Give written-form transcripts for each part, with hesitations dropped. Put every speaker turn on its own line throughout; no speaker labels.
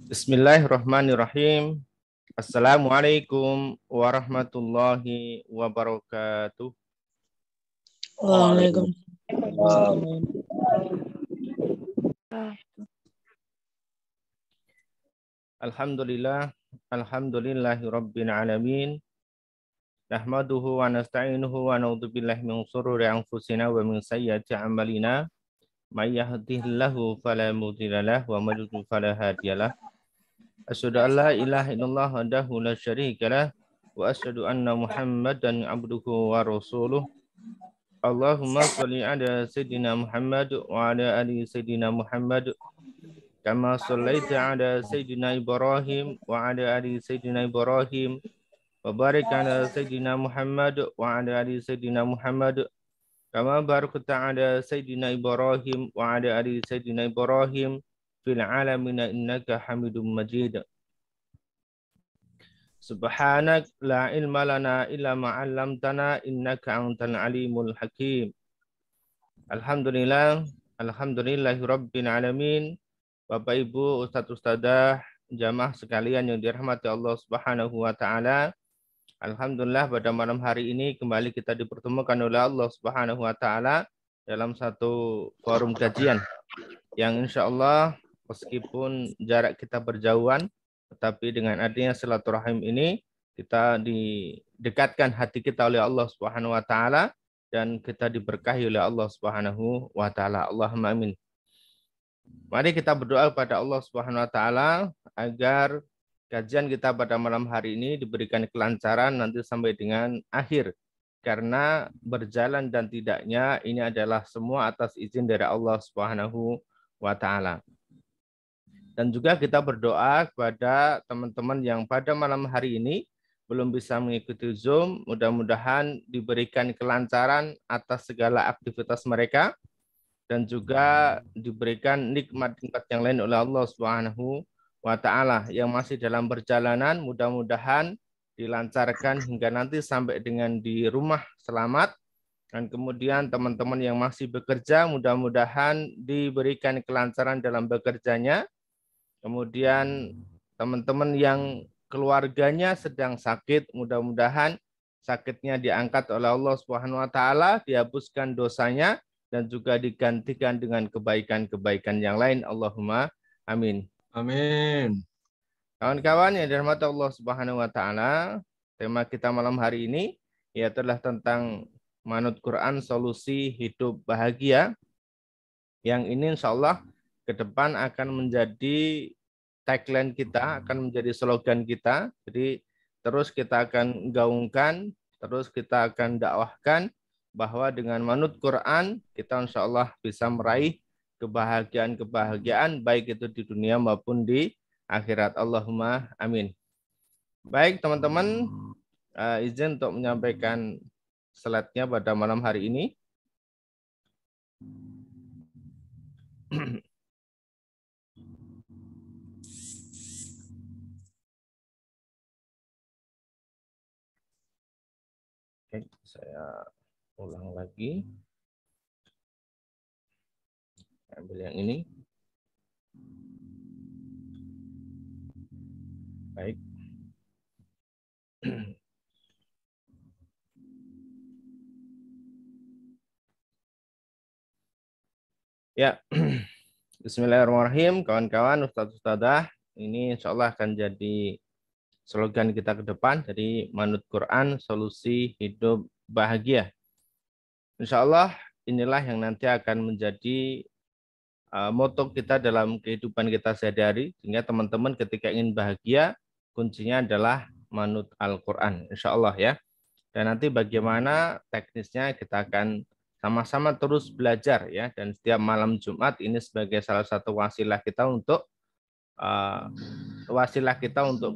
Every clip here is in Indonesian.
Bismillahirrahmanirrahim. Assalamualaikum warahmatullahi wabarakatuh.
Waalaikumsalam.
Alhamdulillahi rabbil alamin. Nahmaduhu wa nasta'inuhu wa na'udzu billahi min shururi anfusina wa min sayyiati a'malina. May yahdihillahu fala mudilla lahu wa may yudlil fala hadiyalah. Asyhadu an la ilaha illallah wahdahu la syarika lah wa asyhadu anna Muhammadan abduhu wa rasuluh. Allahumma sholli ala sayyidina Muhammad wa ala ali sayyidina Muhammad kama shallaita ala sayyidina Ibrahim wa ala ali sayyidina Ibrahim wa barik ala sayyidina Muhammad wa ala ali sayyidina Muhammad kama barakta ala sayyidina Ibrahim wa ala ali sayyidina Ibrahim fil alamin innaka Hamidum Majid. Subhanak la ilma lana illa ma 'allamtana innaka antal alimul hakim. Alhamdulillahi rabbil alamin. Bapak Ibu, Ustadz Ustadzah, jamaah sekalian yang dirahmati Allah Subhanahu wa taala. Alhamdulillah pada malam hari ini kembali kita dipertemukan oleh Allah Subhanahu wa taala dalam satu forum kajian yang insya Allah meskipun jarak kita berjauhan, tetapi dengan adanya silaturahim ini kita didekatkan hati kita oleh Allah Subhanahu wa taala dan kita diberkahi oleh Allah Subhanahu wa taala. Allahumma amin. Mari kita berdoa kepada Allah Subhanahu wa taala agar kajian kita pada malam hari ini diberikan kelancaran nanti sampai dengan akhir. Karena berjalan dan tidaknya ini adalah semua atas izin dari Allah Subhanahu wa taala. Dan juga kita berdoa kepada teman-teman yang pada malam hari ini belum bisa mengikuti Zoom, mudah-mudahan diberikan kelancaran atas segala aktivitas mereka dan juga diberikan nikmat-nikmat yang lain oleh Allah Subhanahu wa taala. Yang masih dalam perjalanan mudah-mudahan dilancarkan hingga nanti sampai dengan di rumah selamat. Dan kemudian teman-teman yang masih bekerja mudah-mudahan diberikan kelancaran dalam bekerjanya. Kemudian teman-teman yang keluarganya sedang sakit, mudah-mudahan sakitnya diangkat oleh Allah Subhanahu wa taala, dihapuskan dosanya dan juga digantikan dengan kebaikan-kebaikan yang lain. Allahumma amin.
Amin.
Kawan-kawan yang dirahmati Allah Subhanahu wa taala, tema kita malam hari ini yaitu tentang manut Quran solusi hidup bahagia. Yang ini insya Allah ke depan akan menjadi tagline kita, akan menjadi slogan kita. Jadi terus kita akan gaungkan, terus kita akan dakwahkan bahwa dengan manut Quran kita insya Allah bisa meraih kebahagiaan-kebahagiaan baik itu di dunia maupun di akhirat. Allahumma amin. Baik teman-teman, izin untuk menyampaikan slide-nya pada malam hari ini. Oke, saya ulang lagi. Ambil yang ini. Baik. Ya, Bismillahirrahmanirrahim, kawan-kawan, Ustadz Ustadzah. Ini insya Allah akan jadi slogan kita ke depan. Jadi manut Quran, solusi hidup bahagia. Insya Allah inilah yang nanti akan menjadi moto kita dalam kehidupan kita sehari-hari. Sehingga teman-teman ketika ingin bahagia, kuncinya adalah manut Al-Quran. Insya Allah ya. Dan nanti bagaimana teknisnya kita akan sama-sama terus belajar ya, dan setiap malam Jumat ini sebagai salah satu wasilah kita untuk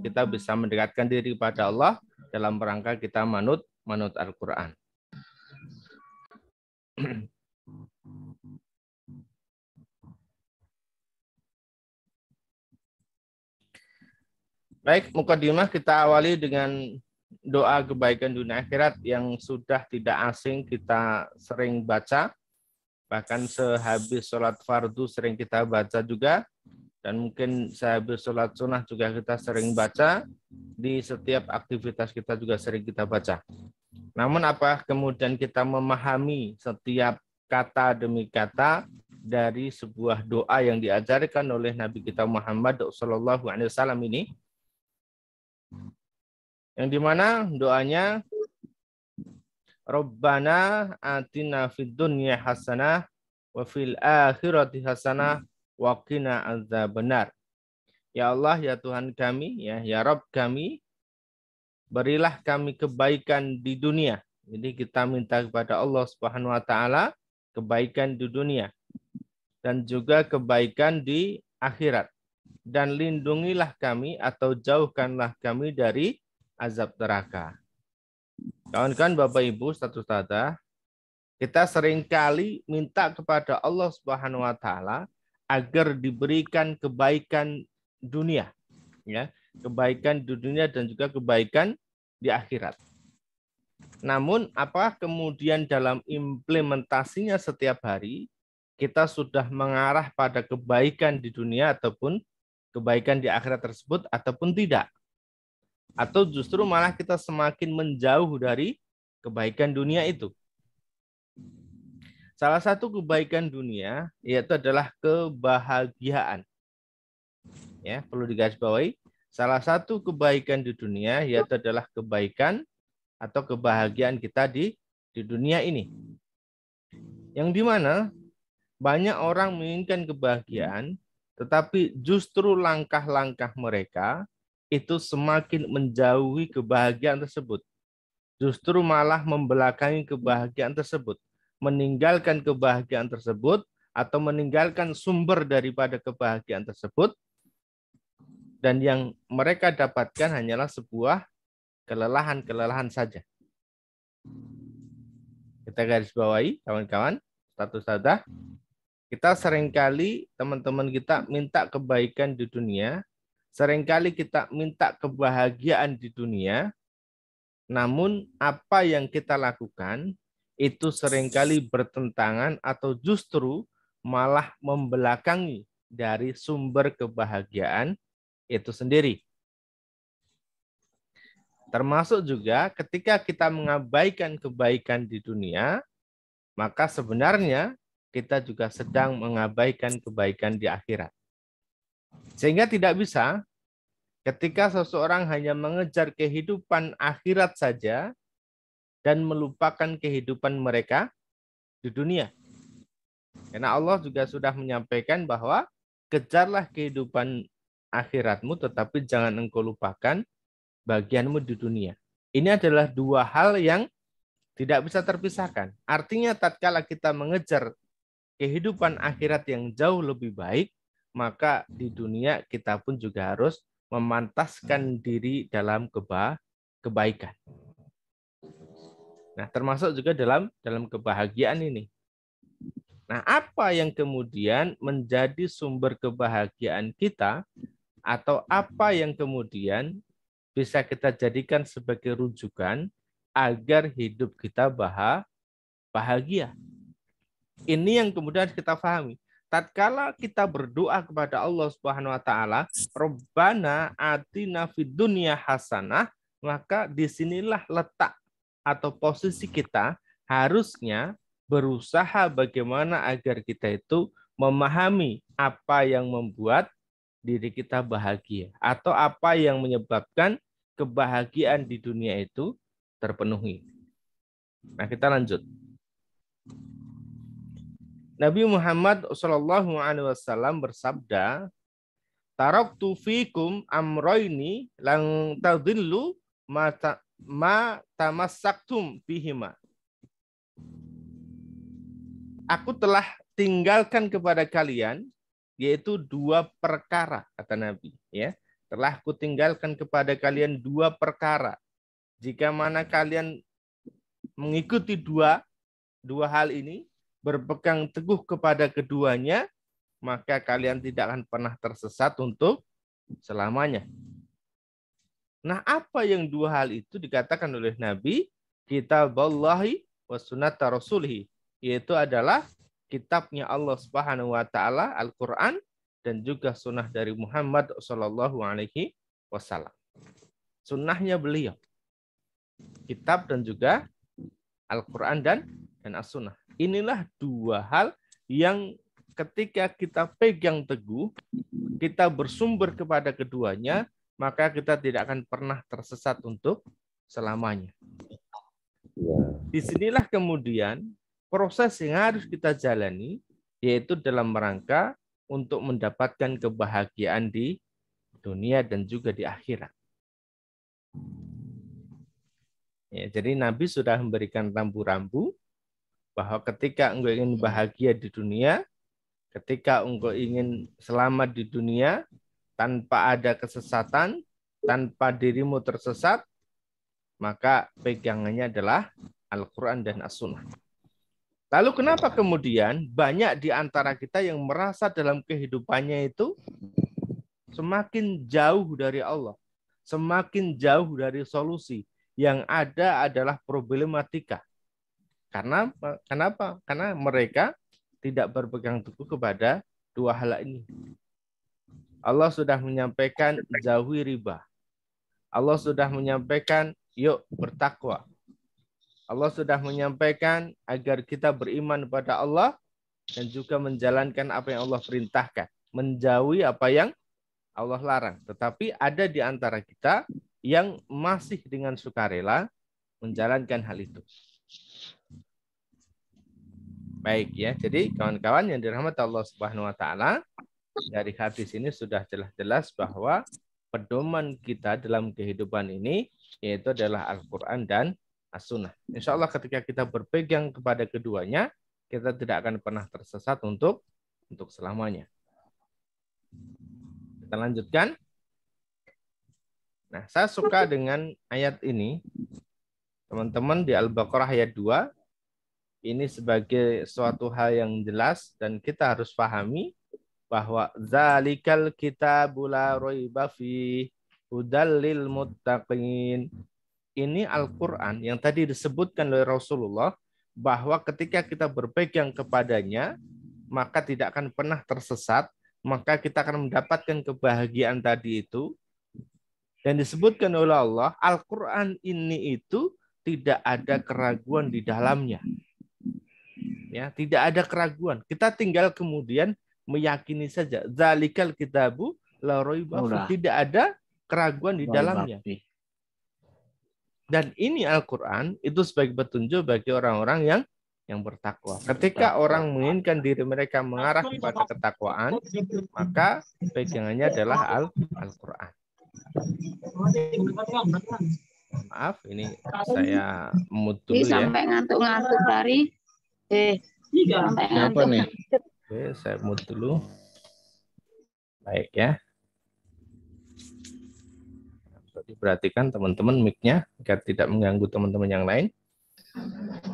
kita bisa mendekatkan diri pada Allah dalam rangka kita manut Al-Quran. Baik, mukadimah kita awali dengan doa kebaikan dunia akhirat yang sudah tidak asing kita sering baca, bahkan sehabis sholat fardu sering kita baca juga. dan mungkin sehabis sholat sunnah juga kita sering baca, di setiap aktivitas kita juga sering kita baca. Namun apa kemudian kita memahami setiap kata demi kata dari sebuah doa yang diajarkan oleh Nabi kita Muhammad SAW ini, yang dimana doanya Rabbana atina fid dunya hasanah wa fil akhirati hasanah wa qina adzabannar. Ya Allah, ya Tuhan kami, ya Rabb kami, berilah kami kebaikan di dunia. Jadi kita minta kepada Allah Subhanahu wa taala kebaikan di dunia dan juga kebaikan di akhirat. Dan lindungilah kami atau jauhkanlah kami dari azab neraka. Kawan-kawan, Bapak Ibu, Ustaz-Ustazah, kita seringkali minta kepada Allah Subhanahu wa taala agar diberikan kebaikan dunia, ya, kebaikan di dunia dan juga kebaikan di akhirat. Namun, apa kemudian dalam implementasinya setiap hari kita sudah mengarah pada kebaikan di dunia ataupun kebaikan di akhirat tersebut ataupun tidak? Atau justru malah kita semakin menjauh dari kebaikan dunia itu? Salah satu kebaikan dunia yaitu adalah kebahagiaan. Ya, perlu digarisbawahi. Salah satu kebaikan di dunia yaitu adalah kebaikan atau kebahagiaan kita di dunia ini. Yang dimana banyak orang menginginkan kebahagiaan, tetapi justru langkah-langkah mereka itu semakin menjauhi kebahagiaan tersebut. Justru malah membelakangi kebahagiaan tersebut, meninggalkan kebahagiaan tersebut atau meninggalkan sumber daripada kebahagiaan tersebut, dan yang mereka dapatkan hanyalah sebuah kelelahan-kelelahan saja. Kita garis bawahi, kawan-kawan, status-status. Kita seringkali teman-teman kita minta kebaikan di dunia, seringkali kita minta kebahagiaan di dunia, namun apa yang kita lakukan itu seringkali bertentangan atau justru malah membelakangi dari sumber kebahagiaan itu sendiri. Termasuk juga ketika kita mengabaikan kebaikan di dunia, maka sebenarnya kita juga sedang mengabaikan kebaikan di akhirat. Sehingga tidak bisa ketika seseorang hanya mengejar kehidupan akhirat saja dan melupakan kehidupan mereka di dunia. Karena Allah juga sudah menyampaikan bahwa kejarlah kehidupan akhiratmu tetapi jangan engkau lupakan bagianmu di dunia. Ini adalah dua hal yang tidak bisa terpisahkan. Artinya tatkala kita mengejar kehidupan akhirat yang jauh lebih baik, maka di dunia kita pun juga harus memantaskan diri dalam kebaikan. Nah, termasuk juga dalam kebahagiaan ini. Nah, apa yang kemudian menjadi sumber kebahagiaan kita atau apa yang kemudian bisa kita jadikan sebagai rujukan agar hidup kita bahagia? Ini yang kemudian kita pahami. Tatkala kita berdoa kepada Allah Subhanahu wa taala, Rabbana atina fid dunya hasanah, maka disinilah letak atau posisi kita harusnya berusaha bagaimana agar kita itu memahami apa yang membuat diri kita bahagia atau apa yang menyebabkan kebahagiaan di dunia itu terpenuhi. Nah, kita lanjut. Nabi Muhammad SAW bersabda, "Taraktu fikum amroini lang tadillu ma tamassaktum bihima." Aku telah tinggalkan kepada kalian yaitu dua perkara, kata Nabi. Ya, telah aku tinggalkan kepada kalian dua perkara. Jika mana kalian mengikuti dua hal ini, berpegang teguh kepada keduanya, maka kalian tidak akan pernah tersesat untuk selamanya. Nah, apa yang dua hal itu dikatakan oleh Nabi? Kitaballahi wa sunnata rasulihi, yaitu adalah kitabnya Allah Subhanahu wa taala, Al-Qur'an, dan juga sunnah dari Muhammad Shallallahu Alaihi Wasallam. Sunnahnya beliau, kitab dan juga Al-Quran dan As-Sunnah. Inilah dua hal yang ketika kita pegang teguh, kita bersumber kepada keduanya, maka kita tidak akan pernah tersesat untuk selamanya. Disinilah kemudian proses yang harus kita jalani, yaitu dalam rangka untuk mendapatkan kebahagiaan di dunia dan juga di akhirat. Ya, jadi Nabi sudah memberikan rambu-rambu bahwa ketika engkau ingin bahagia di dunia, ketika engkau ingin selamat di dunia, tanpa ada kesesatan, tanpa dirimu tersesat, maka pegangannya adalah Al-Quran dan As-Sunnah. Lalu kenapa kemudian banyak di antara kita yang merasa dalam kehidupannya itu semakin jauh dari Allah, semakin jauh dari solusi, yang ada adalah problematika. Kenapa? Karena mereka tidak berpegang teguh kepada dua hal ini. Allah sudah menyampaikan jauhi riba. Allah sudah menyampaikan yuk bertakwa. Allah sudah menyampaikan agar kita beriman pada Allah dan juga menjalankan apa yang Allah perintahkan, menjauhi apa yang Allah larang. Tetapi ada di antara kita yang masih dengan sukarela menjalankan hal itu. Baik ya, jadi kawan-kawan yang dirahmati Allah Subhanahu wa taala, dari hadis ini sudah jelas-jelas bahwa pedoman kita dalam kehidupan ini yaitu adalah Al-Qur'an dan As-Sunnah. Insya Allah ketika kita berpegang kepada keduanya, kita tidak akan pernah tersesat untuk selamanya. Kita lanjutkan. Nah, saya suka dengan ayat ini. Teman-teman, di Al-Baqarah ayat 2, ini sebagai suatu hal yang jelas dan kita harus pahami bahwa zalikal kitabul la raiba fi hudal lil muttaqin. Ini Al-Qur'an yang tadi disebutkan oleh Rasulullah bahwa ketika kita berpegang kepadanya maka tidak akan pernah tersesat, maka kita akan mendapatkan kebahagiaan tadi itu. Dan disebutkan oleh Allah, Al-Quran ini itu tidak ada keraguan di dalamnya. Ya, tidak ada keraguan. Kita tinggal kemudian meyakini saja. Zalikal kitabu la raiba fihi. Tidak ada keraguan di dalamnya. Dan ini Al-Quran itu sebagai petunjuk bagi orang-orang yang bertakwa. Ketika orang menginginkan diri mereka mengarah kepada ketakwaan, maka pegangannya adalah Al-Quran. Maaf, ini saya mute dulu ya.
Sampai ngantuk-ngantuk dari sampai ngantuk.
nih?
Oke, saya mute dulu. Baik ya. Diperhatikan teman-teman mic-nya agar tidak mengganggu teman-teman yang lain.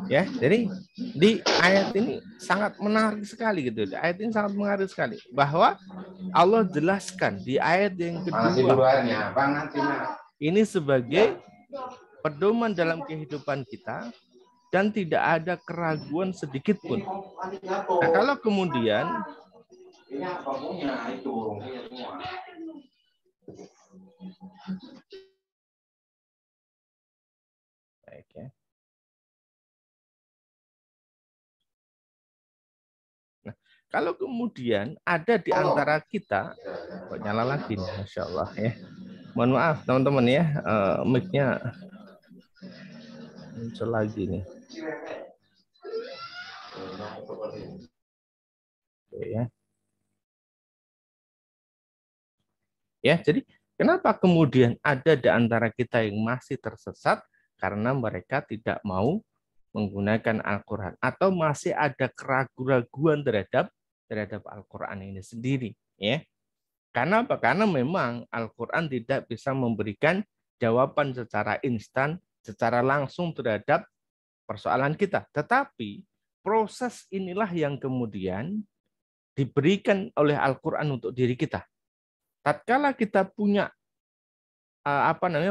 Ya, jadi di ayat ini sangat menarik sekali gitu. Di ayat ini sangat menarik sekali bahwa Allah jelaskan di ayat yang kedua. Ini sebagai pedoman dalam kehidupan kita dan tidak ada keraguan sedikit pun. Nah, kalau kemudian baik ya. Nah, kalau kemudian ada di antara kita, kok nyala lagi nih, Masya Allah ya. Mohon maaf teman-teman ya, mic-nya muncul lagi nih. Oke, ya. Ya, jadi kenapa kemudian ada di antara kita yang masih tersesat? Karena mereka tidak mau menggunakan Al-Quran atau masih ada keraguan terhadap Al-Quran ini sendiri. Ya, karena apa? Karena memang Al-Quran tidak bisa memberikan jawaban secara instan, secara langsung terhadap persoalan kita. Tetapi proses inilah yang kemudian diberikan oleh Al-Quran untuk diri kita. Tatkala kita punya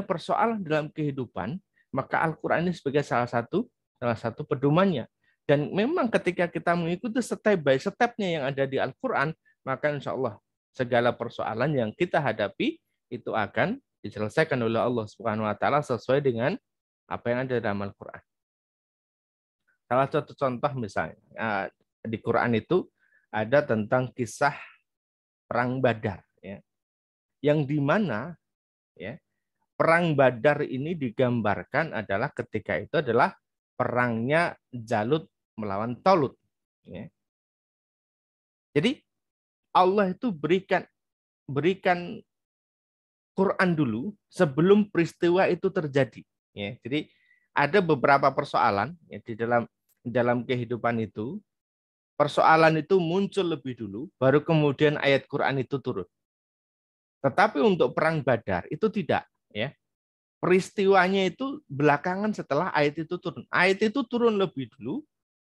persoalan dalam kehidupan, maka Al-Quran ini sebagai salah satu pedomannya. Dan memang ketika kita mengikuti step by step-nya yang ada di Al-Quran, maka insya Allah segala persoalan yang kita hadapi itu akan diselesaikan oleh Allah Subhanahu wa taala sesuai dengan apa yang ada dalam Al-Qur'an. Salah satu contoh misalnya di Quran itu ada tentang kisah perang Badar, ya, yang di mana ya perang Badar ini digambarkan adalah ketika itu adalah perangnya Jalut melawan Talut. Ya. Jadi Allah itu berikan Quran dulu sebelum peristiwa itu terjadi. Ya. Jadi ada beberapa persoalan ya, di dalam kehidupan itu. Persoalan itu muncul lebih dulu, baru kemudian ayat Quran itu turun. Tetapi untuk perang Badar itu tidak, ya. Peristiwanya itu belakangan setelah ayat itu turun. Ayat itu turun lebih dulu,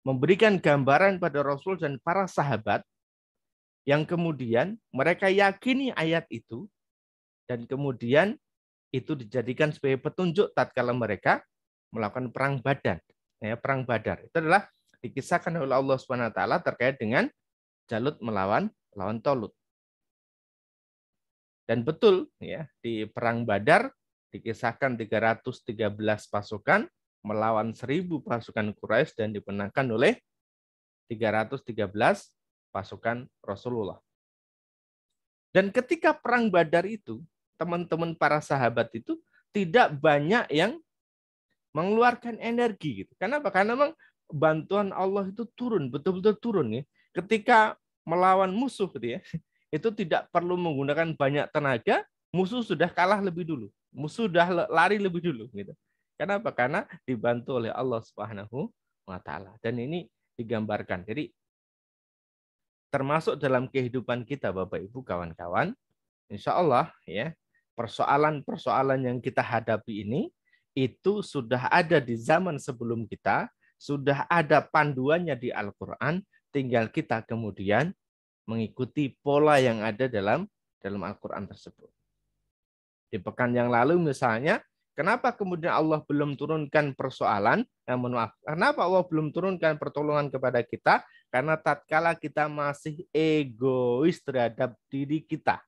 memberikan gambaran pada Rasul dan para sahabat, yang kemudian mereka yakini ayat itu, dan kemudian itu dijadikan sebagai petunjuk tatkala mereka melakukan perang Badar. Ya, perang Badar itu adalah dikisahkan oleh Allah SWT terkait dengan Jalut melawan Talut. Dan betul ya, di perang Badar dikisahkan 313 pasukan melawan 1000 pasukan Quraisy dan dimenangkan oleh 313 pasukan Rasulullah. Dan ketika perang Badar itu, teman-teman para sahabat itu tidak banyak yang mengeluarkan energi gitu. Kenapa? Karena memang bantuan Allah itu turun, betul-betul turun ya. Ketika melawan musuh gitu ya, itu tidak perlu menggunakan banyak tenaga, musuh sudah kalah lebih dulu. Musuh sudah lari lebih dulu gitu. Kenapa? Karena dibantu oleh Allah Subhanahu wa taala. Dan ini digambarkan. Jadi termasuk dalam kehidupan kita Bapak Ibu kawan-kawan, insya Allah ya, persoalan-persoalan yang kita hadapi ini itu sudah ada di zaman sebelum kita, sudah ada panduannya di Al-Quran, tinggal kita kemudian mengikuti pola yang ada dalam Al-Quran tersebut. Di pekan yang lalu misalnya, kenapa kemudian Allah belum turunkan persoalan? Maaf, kenapa Allah belum turunkan pertolongan kepada kita? Karena tatkala kita masih egois terhadap diri kita.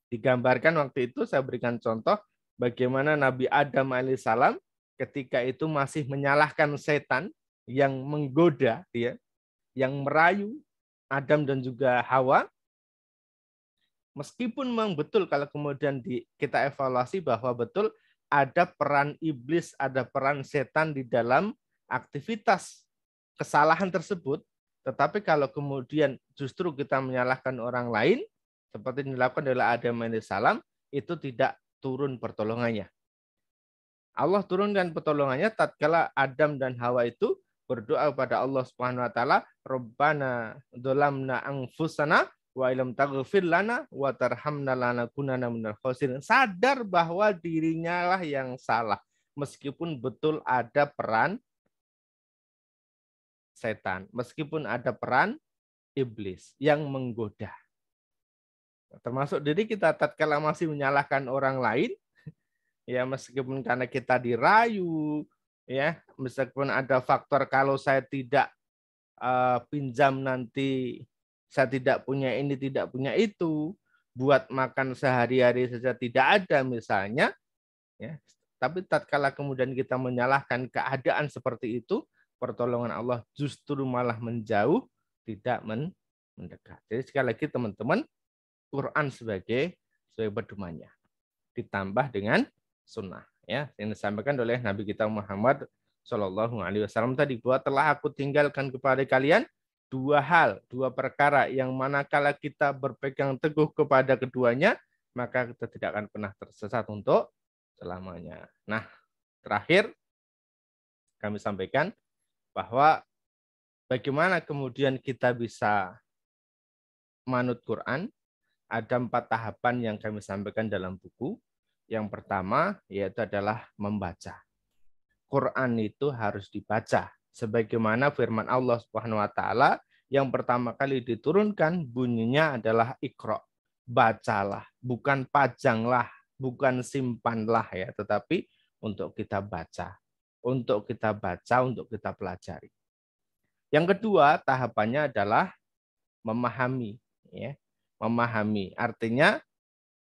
Digambarkan waktu itu, saya berikan contoh, bagaimana Nabi Adam alaihissalam ketika itu masih menyalahkan setan yang menggoda, ya, yang merayu Adam dan juga Hawa. Meskipun memang betul kalau kemudian kita evaluasi bahwa betul ada peran iblis, ada peran setan di dalam aktivitas kesalahan tersebut, tetapi kalau kemudian justru kita menyalahkan orang lain, seperti yang dilakukan oleh Adam alaihissalam, itu tidak turun pertolongannya. Allah turunkan pertolongannya tatkala Adam dan Hawa itu berdoa kepada Allah Subhanahu wa taala, Rabbana dzalamna anfusana wa illam taghfir lana wa tarhamna lanakunanna minal khasirin. Sadar bahwa dirinya lah yang salah, meskipun betul ada peran setan, meskipun ada peran iblis yang menggoda. Termasuk diri kita tatkala masih menyalahkan orang lain, ya meskipun karena kita dirayu, ya meskipun ada faktor kalau saya tidak pinjam nanti saya tidak punya ini, tidak punya itu, buat makan sehari-hari saja tidak ada misalnya, ya. Tapi tatkala kemudian kita menyalahkan keadaan seperti itu, pertolongan Allah justru malah menjauh, tidak mendekat. Jadi sekali lagi teman-teman, Quran sebagai pedomannya, ditambah dengan sunnah, ya yang disampaikan oleh Nabi kita Muhammad Shallallahu Alaihi Wasallam tadi, bahwa telah aku tinggalkan kepada kalian dua perkara yang manakala kita berpegang teguh kepada keduanya, maka kita tidak akan pernah tersesat untuk selamanya. Nah, terakhir kami sampaikan bahwa bagaimana kemudian kita bisa manut Quran. Ada 4 tahapan yang kami sampaikan dalam buku. Yang pertama yaitu adalah membaca. Quran itu harus dibaca. Sebagaimana firman Allah Subhanahu wa taala yang pertama kali diturunkan bunyinya adalah Iqra. Bacalah, bukan pajanglah, bukan simpanlah ya, tetapi untuk kita baca. Untuk kita baca, untuk kita pelajari. Yang kedua tahapannya adalah memahami, ya. memahami. Artinya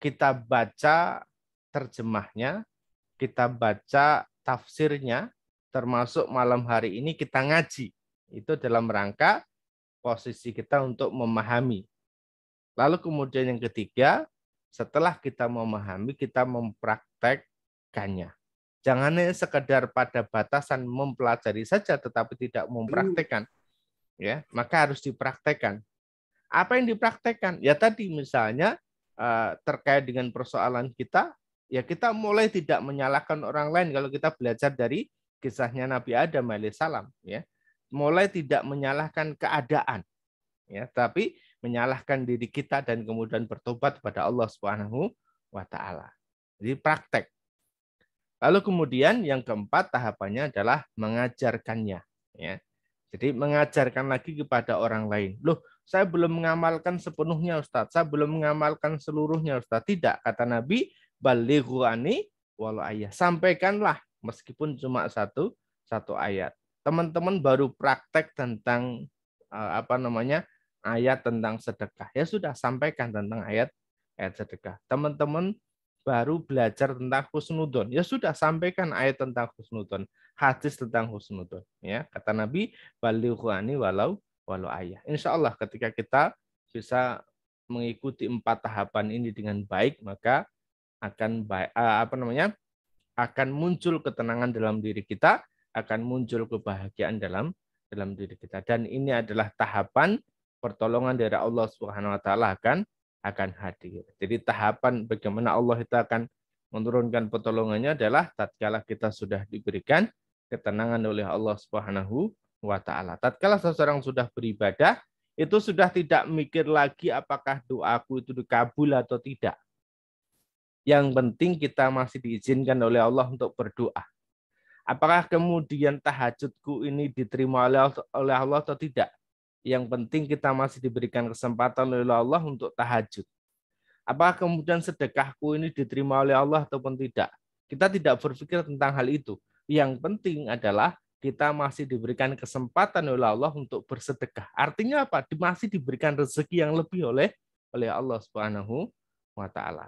kita baca terjemahnya, kita baca tafsirnya, termasuk malam hari ini kita ngaji. Itu dalam rangka posisi kita untuk memahami. Lalu kemudian yang ketiga, setelah kita memahami, kita mempraktekkannya. Jangan hanya sekedar pada batasan mempelajari saja, tetapi tidak mempraktekkan. Ya, maka harus dipraktekkan. Apa yang dipraktekkan? Ya tadi misalnya terkait dengan persoalan kita, ya kita mulai tidak menyalahkan orang lain kalau kita belajar dari kisahnya Nabi Adam alaihissalam. Ya, mulai tidak menyalahkan keadaan, ya, tapi menyalahkan diri kita dan kemudian bertobat kepada Allah Subhanahu wa taala. Jadi praktek. Lalu kemudian yang keempat tahapannya adalah mengajarkannya, ya. Jadi mengajarkan lagi kepada orang lain. Loh, saya belum mengamalkan sepenuhnya Ustaz, saya belum mengamalkan seluruhnya Ustaz. Tidak, kata Nabi, balighu anni walau ayat. Sampaikanlah meskipun cuma satu ayat. Teman-teman baru praktek tentang ayat tentang sedekah. Ya sudah, sampaikan tentang ayat sedekah. Teman-teman baru belajar tentang husnudon. Ya sudah, sampaikan ayat tentang husnudon, hadis tentang husnudon. Ya, kata Nabi, balighu anni walau ayat. Insya Allah ketika kita bisa mengikuti 4 tahapan ini dengan baik, maka akan akan muncul ketenangan dalam diri kita, akan muncul kebahagiaan dalam diri kita. Dan ini adalah tahapan pertolongan dari Allah Subhanahu wa taala akan hadir. Jadi tahapan bagaimana Allah itu akan menurunkan pertolongannya adalah tatkala kita sudah diberikan ketenangan oleh Allah Subhanahu wa taala. Tatkala seseorang sudah beribadah, itu sudah tidak mikir lagi apakah doaku itu dikabul atau tidak. Yang penting kita masih diizinkan oleh Allah untuk berdoa. Apakah kemudian tahajudku ini diterima oleh Allah atau tidak? Yang penting kita masih diberikan kesempatan oleh Allah untuk tahajud. Apakah kemudian sedekahku ini diterima oleh Allah ataupun tidak? Kita tidak berpikir tentang hal itu. Yang penting adalah kita masih diberikan kesempatan oleh Allah untuk bersedekah. Artinya apa? Masih diberikan rezeki yang lebih oleh Allah Subhanahu wa taala.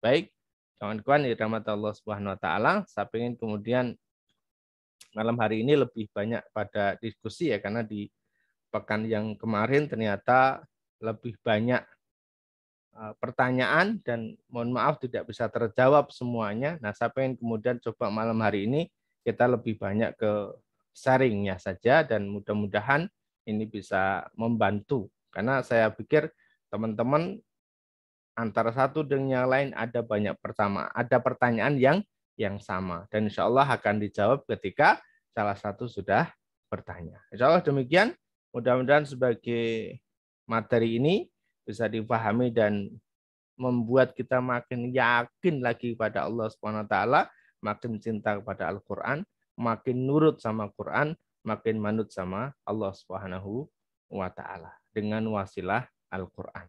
Baik, kawan-kawan dirahmati Allah Subhanahu wa taala, saya ingin kemudian malam hari ini lebih banyak pada diskusi ya, karena di pekan yang kemarin ternyata lebih banyak pertanyaan dan mohon maaf tidak bisa terjawab semuanya. Nah, saya ingin kemudian coba malam hari ini kita lebih banyak ke sharingnya saja dan mudah-mudahan ini bisa membantu. Karena saya pikir teman-teman antara satu dengan yang lain ada banyak ada pertanyaan yang sama dan insya Allah akan dijawab ketika salah satu sudah bertanya. Insya Allah demikian. Mudah-mudahan sebagai materi ini bisa dipahami dan membuat kita makin yakin lagi pada Allah Subhanahu wa taala, makin cinta kepada Al-Qur'an, makin nurut sama Quran, makin manut sama Allah Subhanahu wa taala dengan wasilah Al-Qur'an.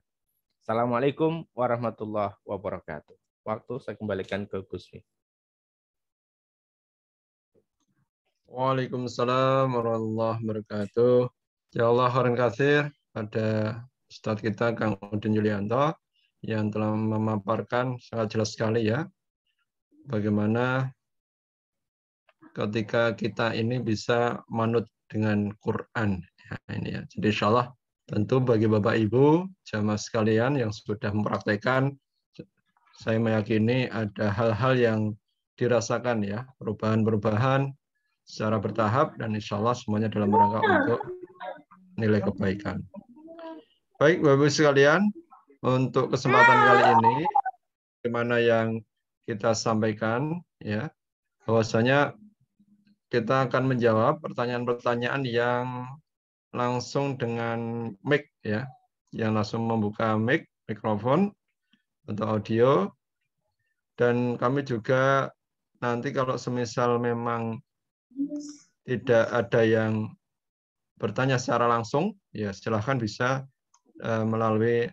Assalamualaikum warahmatullahi wabarakatuh. Waktu saya kembalikan ke Gusmi.
Waalaikumsalam warahmatullahi wabarakatuh. Ya Allah khairan katsir pada Ustadz kita Kang Udin Yulianto yang telah memaparkan sangat jelas sekali ya bagaimana ketika kita ini bisa manut dengan Quran ya, ini ya. Jadi insya Allah tentu bagi Bapak Ibu jamaah sekalian yang sudah mempraktekkan, saya meyakini ada hal-hal yang dirasakan ya, perubahan-perubahan secara bertahap dan insya Allah semuanya dalam rangka untuk nilai kebaikan. Baik Bapak Ibu sekalian, untuk kesempatan kali ini, bagaimana yang kita sampaikan ya, bahwasanya kita akan menjawab pertanyaan-pertanyaan yang langsung dengan mic ya, yang langsung membuka mikrofon untuk audio, dan kami juga nanti kalau semisal memang tidak ada yang bertanya secara langsung, ya silahkan bisa melalui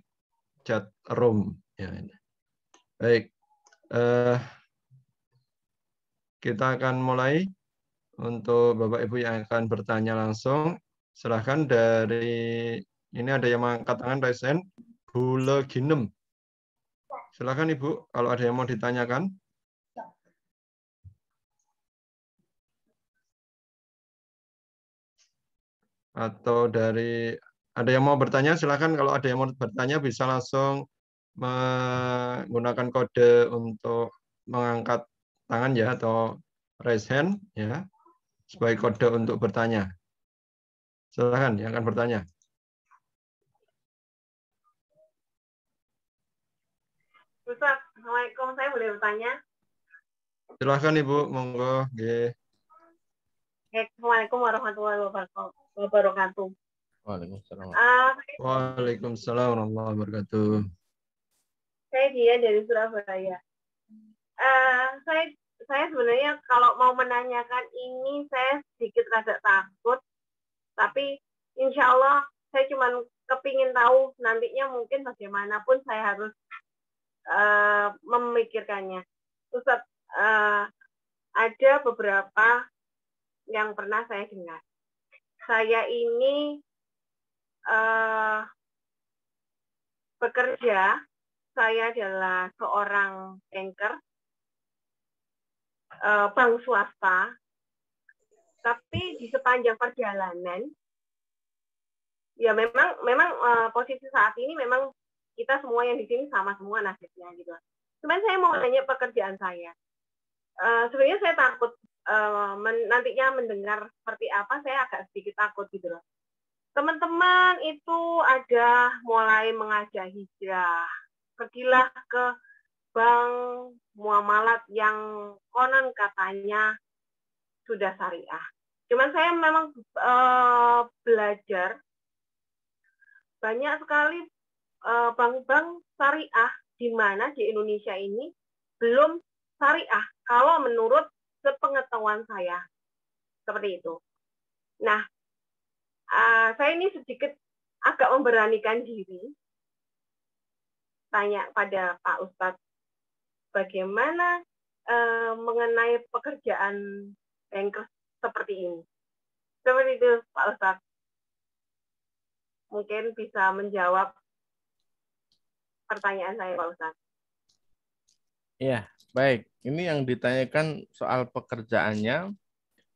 chat room. Ya. Baik, kita akan mulai untuk Bapak Ibu yang akan bertanya langsung. Silahkan dari ini ada yang mengangkat tangan, raise hand. Buleginem. Silakan Ibu, kalau ada yang mau ditanyakan. Atau dari ada yang mau bertanya, silakan. Kalau ada yang mau bertanya bisa langsung menggunakan kode untuk mengangkat tangan ya, atau raise hand ya, sebagai kode untuk bertanya. Silakan yang akan bertanya.
Ustaz, Assalamualaikum, saya boleh bertanya?
Silakan Ibu, monggo.
Assalamualaikum warahmatullahi wabarakatuh.
Waalaikumsalam.
Waalaikumsalam warahmatullahi wabarakatuh.
Saya Dia dari Surabaya. Saya sebenarnya kalau mau menanyakan ini saya sedikit rada takut, tapi insya Allah saya cuma kepingin tahu nantinya mungkin bagaimanapun saya harus memikirkannya. Ustaz, ada beberapa yang pernah saya dengar. Saya ini bekerja, saya adalah seorang anchor bank swasta, tapi di sepanjang perjalanan, ya memang posisi saat ini memang kita semua yang di sini sama semua nasibnya gitu. Cuman saya mau nanya pekerjaan saya. Sebenarnya saya takut nantinya mendengar seperti apa, saya agak sedikit takut gitu loh. Teman-teman itu ada mulai mengajak hijrah, pergilah ke bank muamalat yang konon katanya sudah syariah. Cuman saya memang belajar banyak sekali bank-bank syariah di mana di Indonesia ini belum syariah kalau menurut sepengetahuan saya seperti itu. Nah, saya ini sedikit agak memberanikan diri tanya pada Pak Ustadz bagaimana mengenai pekerjaan banker seperti ini. Seperti itu Pak Ustadz. Mungkin bisa menjawab pertanyaan saya Pak Ustadz.
Ya, baik. Ini yang ditanyakan soal pekerjaannya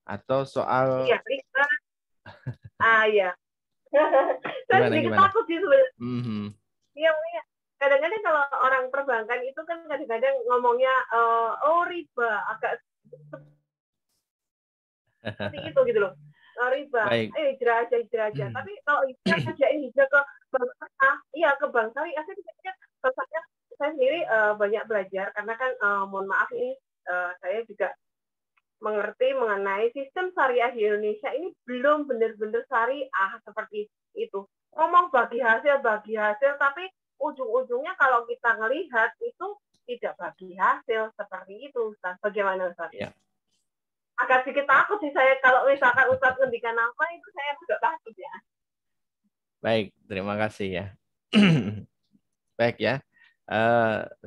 atau soal...
Iya, iya. Saya sedikit takut sih sebenarnya. Iya, kadang-kadang kalau orang perbankan itu kan kadang-kadang ngomongnya riba, agak seperti itu gitu loh. Riba, hijrah aja. Tapi kalau hijrah kerjain hijrah ke bank syariah, ke bank syariah, saya pikirnya saya sendiri banyak belajar karena kan mohon maaf ini saya juga mengerti mengenai sistem syariah di Indonesia ini belum benar-benar syariah seperti itu. Ngomong bagi hasil, tapi ujung-ujungnya kalau kita ngelihat itu tidak bagi hasil seperti itu, Ustaz. Bagaimana, Ustaz? Ya. Agak sedikit takut sih saya kalau misalkan Ustaz ngendikan apa itu saya juga takut ya.
Baik, terima kasih ya. Baik ya.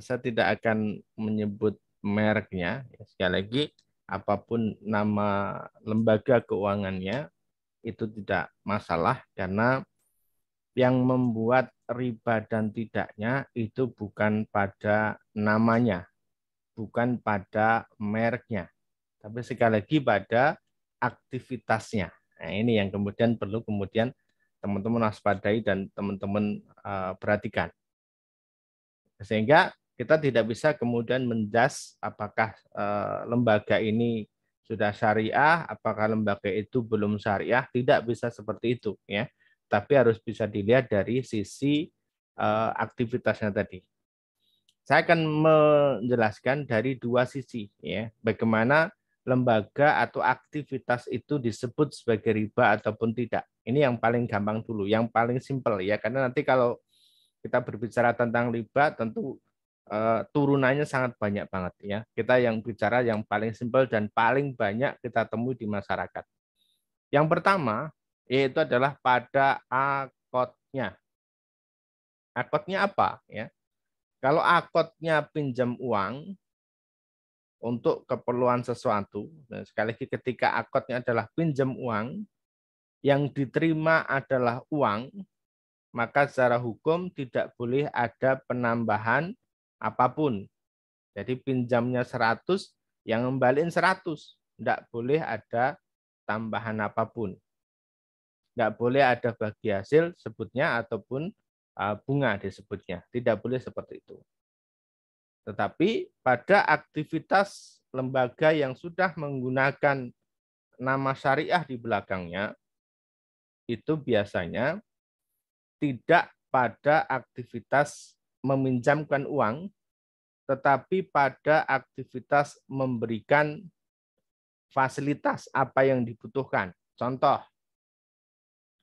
Saya tidak akan menyebut mereknya. Sekali lagi, apapun nama lembaga keuangannya itu tidak masalah karena yang membuat riba dan tidaknya itu bukan pada namanya, bukan pada mereknya, tapi sekali lagi pada aktivitasnya. Nah, ini yang kemudian perlu teman-teman waspadai dan teman-teman perhatikan. Sehingga kita tidak bisa kemudian menjas apakah lembaga ini sudah syariah, apakah lembaga itu belum syariah, tidak bisa seperti itu ya. Tapi harus bisa dilihat dari sisi aktivitasnya tadi. Saya akan menjelaskan dari dua sisi ya, bagaimana lembaga atau aktivitas itu disebut sebagai riba ataupun tidak. Ini yang paling gampang dulu, yang paling simpel ya, karena nanti kalau kita berbicara tentang riba tentu turunannya sangat banyak banget ya. Kita yang bicara yang paling simpel dan paling banyak kita temui di masyarakat. Yang pertama yaitu adalah pada akotnya. Akotnya apa ya? Kalau akotnya pinjam uang untuk keperluan sesuatu, dan sekali lagi ketika akotnya adalah pinjam uang, yang diterima adalah uang, maka secara hukum tidak boleh ada penambahan apapun. Jadi pinjamnya 100, yang ngembaliin 100. Tidak boleh ada tambahan apapun. Tidak boleh ada bagi hasil sebutnya ataupun bunga disebutnya. Tidak boleh seperti itu. Tetapi pada aktivitas lembaga yang sudah menggunakan nama syariah di belakangnya, itu biasanya tidak pada aktivitas meminjamkan uang, tetapi pada aktivitas memberikan fasilitas apa yang dibutuhkan. Contoh,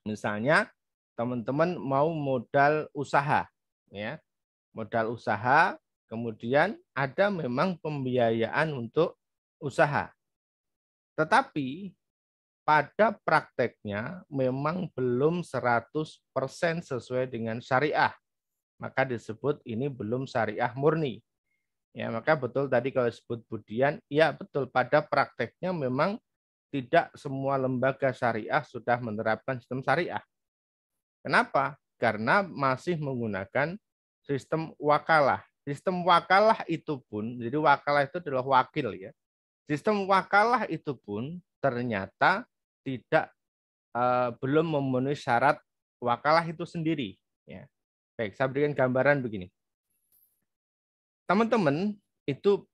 misalnya teman-teman mau modal usaha, ya, modal usaha, kemudian ada memang pembiayaan untuk usaha. Tetapi pada prakteknya memang belum 100% sesuai dengan syariah. Maka disebut ini belum syariah murni. Ya, maka betul tadi kalau disebut Budian, ya betul pada prakteknya memang tidak semua lembaga syariah sudah menerapkan sistem syariah. Kenapa? Karena masih menggunakan sistem wakalah. Sistem wakalah itu pun, jadi wakalah itu adalah wakil ya. Sistem wakalah itu pun ternyata tidak belum memenuhi syarat wakalah itu sendiri. Ya. Baik, saya berikan gambaran begini. Teman-teman itu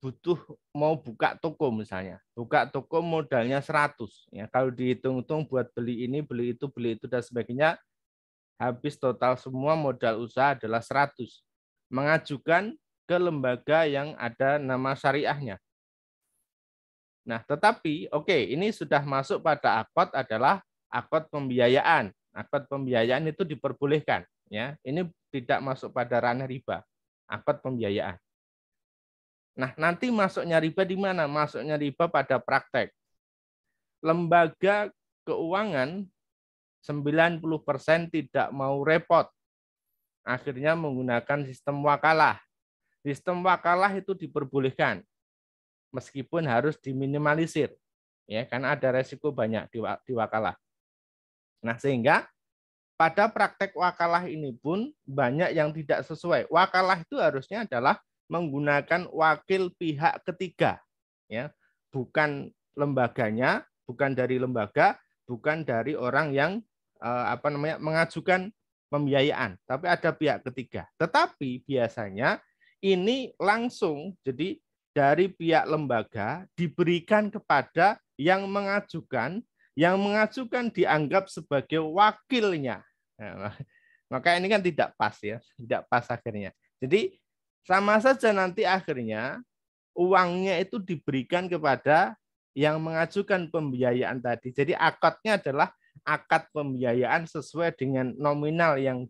butuh mau buka toko misalnya. Buka toko modalnya 100. Ya, kalau dihitung-hitung buat beli ini, beli itu dan sebagainya, habis total semua modal usaha adalah 100. Mengajukan ke lembaga yang ada nama syariahnya. Nah, tetapi ini sudah masuk pada akad adalah akad pembiayaan. Akad pembiayaan itu diperbolehkan, ya. Ini tidak masuk pada ranah riba. Akad pembiayaan. Nah, nanti masuknya riba di mana? Masuknya riba pada praktek. Lembaga keuangan 90% tidak mau repot. Akhirnya menggunakan sistem wakalah. Sistem wakalah itu diperbolehkan. Meskipun harus diminimalisir, ya, karena ada resiko banyak di wakalah. Nah, sehingga pada praktek wakalah ini pun banyak yang tidak sesuai. Wakalah itu harusnya adalah menggunakan wakil pihak ketiga, ya, bukan lembaganya, bukan dari lembaga, bukan dari orang yang mengajukan pembiayaan, tapi ada pihak ketiga. Tetapi biasanya ini langsung jadi dari pihak lembaga diberikan kepada yang mengajukan dianggap sebagai wakilnya. Nah, maka ini kan tidak pas ya, tidak pas akhirnya. Jadi sama saja nanti akhirnya uangnya itu diberikan kepada yang mengajukan pembiayaan tadi. Jadi akadnya adalah akad pembiayaan sesuai dengan nominal yang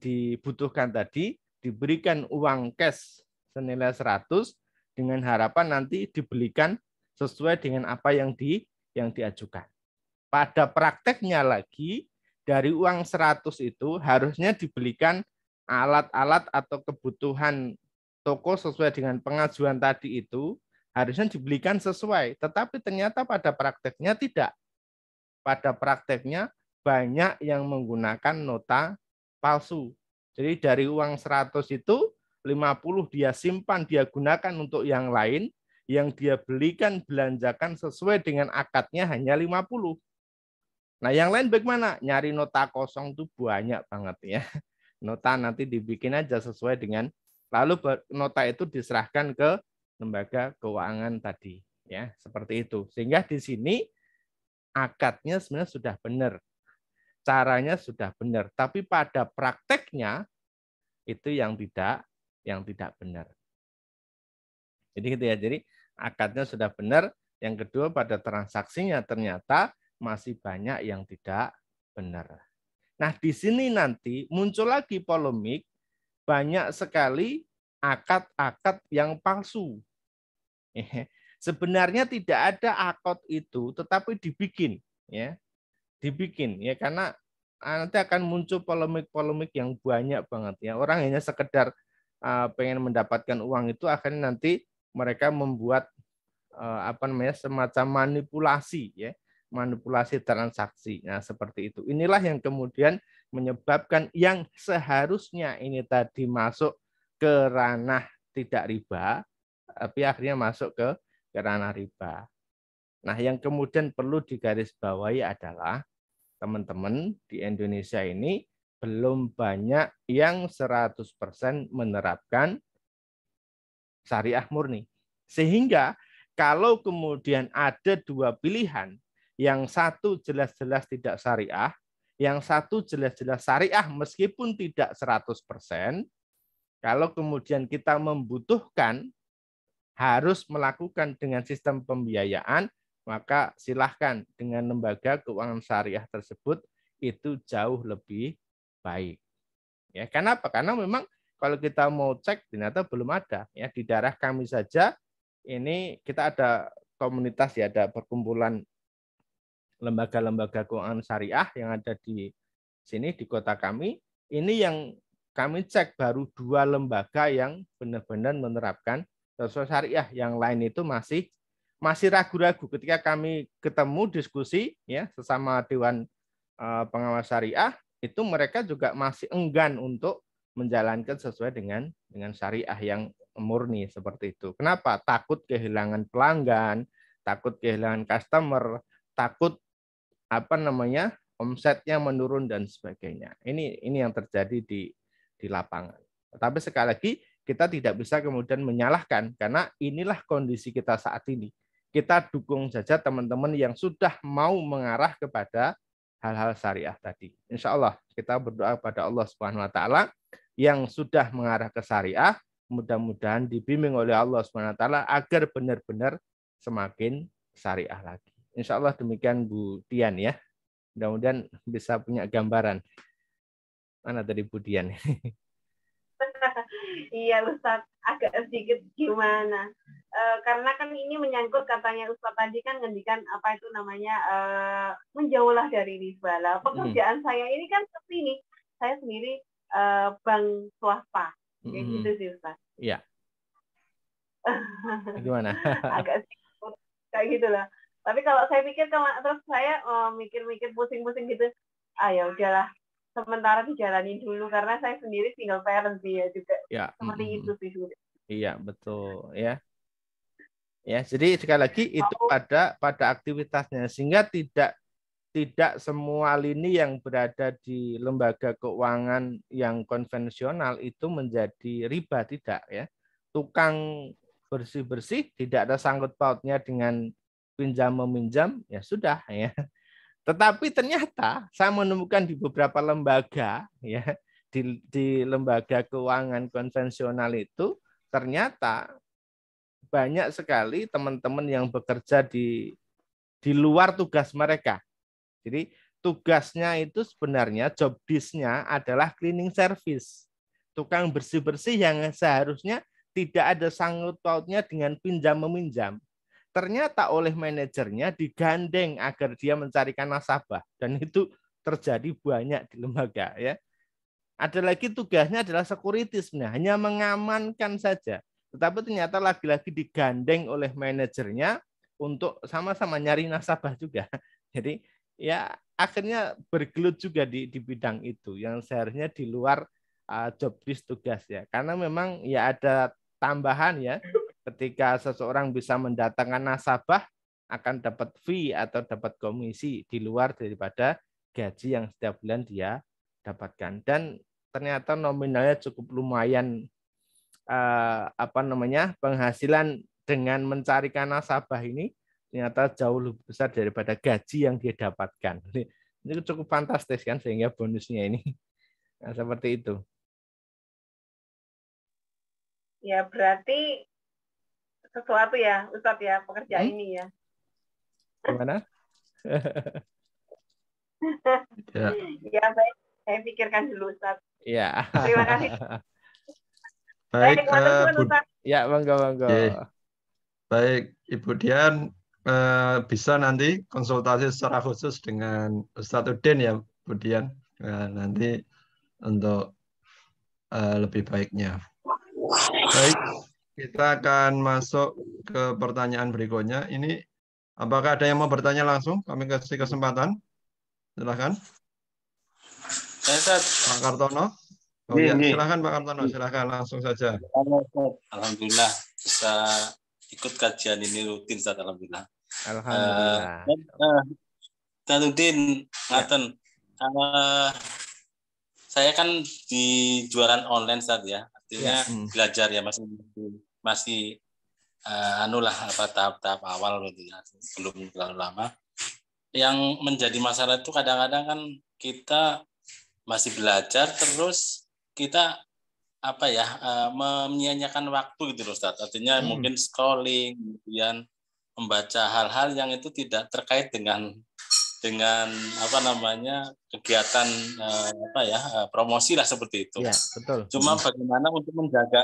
dibutuhkan tadi, diberikan uang cash senilai 100 dengan harapan nanti dibelikan sesuai dengan apa yang diajukan. Pada prakteknya lagi dari uang 100 itu harusnya dibelikan alat-alat atau kebutuhan toko sesuai dengan pengajuan tadi itu harusnya dibelikan sesuai. Tetapi ternyata pada prakteknya tidak. Pada prakteknya banyak yang menggunakan nota palsu. Jadi dari uang 100 itu 50 dia simpan, dia gunakan untuk yang lain, yang dia belikan, belanjakan sesuai dengan akadnya hanya 50. Nah, yang lain bagaimana? Nyari nota kosong itu banyak banget ya. Nota nanti dibikin aja sesuai dengan, lalu nota itu diserahkan ke lembaga keuangan tadi. Ya, seperti itu. Sehingga di sini akadnya sebenarnya sudah benar. Caranya sudah benar. Tapi pada prakteknya itu yang tidak benar. Jadi gitu ya. Jadi akadnya sudah benar. Yang kedua pada transaksinya ternyata masih banyak yang tidak benar. Nah, di sini nanti muncul lagi polemik, banyak sekali akad-akad yang palsu. Sebenarnya tidak ada akad itu, tetapi dibikin, ya. Dibikin ya, karena nanti akan muncul polemik-polemik yang banyak banget ya. Orang hanya sekedar pengen mendapatkan uang itu, akhirnya nanti mereka membuat semacam manipulasi ya, manipulasi transaksi. Nah, seperti itu. Inilah yang kemudian menyebabkan yang seharusnya ini tadi masuk ke ranah tidak riba, tapi akhirnya masuk ke ranah riba. Nah, yang kemudian perlu digarisbawahi adalah teman-teman di Indonesia ini belum banyak yang 100% menerapkan syariah murni. Sehingga kalau kemudian ada dua pilihan, yang satu jelas-jelas tidak syariah, yang satu jelas-jelas syariah meskipun tidak 100%, kalau kemudian kita membutuhkan harus melakukan dengan sistem pembiayaan, maka silahkan dengan lembaga keuangan syariah tersebut itu jauh lebih baik. Ya, kenapa? Karena memang kalau kita mau cek ternyata belum ada. Ya, di daerah kami saja ini kita ada komunitas ya, ada perkumpulan lembaga-lembaga keuangan syariah yang ada di sini di kota kami. Ini yang kami cek baru 2 lembaga yang benar-benar menerapkan sesuai syariah. Yang lain itu masih ragu-ragu. Ketika kami ketemu diskusi ya sesama Dewan Pengawas Syariah, itu mereka juga masih enggan untuk menjalankan sesuai dengan syariah yang murni seperti itu. Kenapa? Takut kehilangan pelanggan, takut kehilangan customer, takut omsetnya menurun dan sebagainya. Ini yang terjadi di lapangan. Tapi sekali lagi kita tidak bisa kemudian menyalahkan karena inilah kondisi kita saat ini. Kita dukung saja teman-teman yang sudah mau mengarah kepada hal-hal syariah tadi. Insya Allah kita berdoa pada Allah Subhanahu Wa Taala yang sudah mengarah ke syariah, mudah-mudahan dibimbing oleh Allah Subhanahu Wa Taala agar benar-benar semakin syariah lagi. Insya Allah demikian Bu Dian ya. Mudah-mudahan bisa punya gambaran. Mana tadi Bu Dian?
Iya Ustaz, agak sedikit gimana? Karena kan ini menyangkut katanya Ustaz tadi kan ngendikan apa itu namanya menjauhlah dari riba. Lah pekerjaan saya ini kan seperti ini. Saya sendiri bank swasta. Kayak gitu sih Ustaz.
Iya. Gimana?
Agak sedikit kayak gitulah. Tapi kalau saya pikir terus saya mikir-mikir pusing-pusing gitu. Ya udahlah. Sementara dijalanin dulu karena saya sendiri single parent ya juga ya, seperti itu sih.
Iya betul ya. Ya jadi sekali lagi itu pada aktivitasnya sehingga tidak semua lini yang berada di lembaga keuangan yang konvensional itu menjadi riba, tidak ya. Tukang bersih-bersih tidak ada sangkut pautnya dengan pinjam meminjam ya sudah ya. Tetapi ternyata saya menemukan di beberapa lembaga ya di lembaga keuangan konvensional itu ternyata banyak sekali teman-teman yang bekerja di luar tugas mereka. Jadi tugasnya itu sebenarnya job desk-nya adalah cleaning service. Tukang bersih-bersih yang seharusnya tidak ada sangkut pautnya dengan pinjam meminjam. Ternyata oleh manajernya digandeng agar dia mencarikan nasabah dan itu terjadi banyak di lembaga ya. Ada lagi tugasnya adalah security sebenarnya, hanya mengamankan saja. Tetapi ternyata lagi-lagi digandeng oleh manajernya untuk sama-sama nyari nasabah juga. Jadi ya akhirnya bergelut juga di bidang itu yang seharusnya di luar job desk tugas ya. Karena memang ya ada tambahan ya. Ketika seseorang bisa mendatangkan nasabah akan dapat fee atau dapat komisi di luar daripada gaji yang setiap bulan dia dapatkan dan ternyata nominalnya cukup lumayan penghasilan dengan mencarikan nasabah ini ternyata jauh lebih besar daripada gaji yang dia dapatkan. Ini cukup fantastis kan sehingga bonusnya ini nah, seperti itu.
Ya berarti sesuatu ya Ustadz ya pekerjaan ini ya.
Gimana?
Ya baik, saya pikirkan dulu Ustadz.
Ya.
Terima kasih.
Baik,
ya monggo.
Baik, Ibu Dian bisa nanti konsultasi secara khusus dengan Ustadz Udin ya, Bu Dian. Nanti untuk lebih baiknya. Baik, kita akan masuk ke pertanyaan berikutnya. Ini apakah ada yang mau bertanya langsung? Kami kasih kesempatan. Silakan. Pak Kartono. Oh ya, silakan Pak Kartono, silakan langsung saja.
Alhamdulillah bisa ikut kajian ini rutin, Ustaz. Alhamdulillah.
Alhamdulillah.
Udin, ngaten. Saya kan di jualan online, Ustaz ya. Artinya belajar ya, masih tahap-tahap awal gitu ya, belum terlalu lama. Yang menjadi masalah itu kadang-kadang kan kita masih belajar terus kita menyia-nyiakan waktu gitu loh, Ustaz. Artinya mungkin scrolling, kemudian membaca hal-hal yang itu tidak terkait dengan kegiatan promosi lah seperti itu.
Ya, betul.
Cuma bagaimana untuk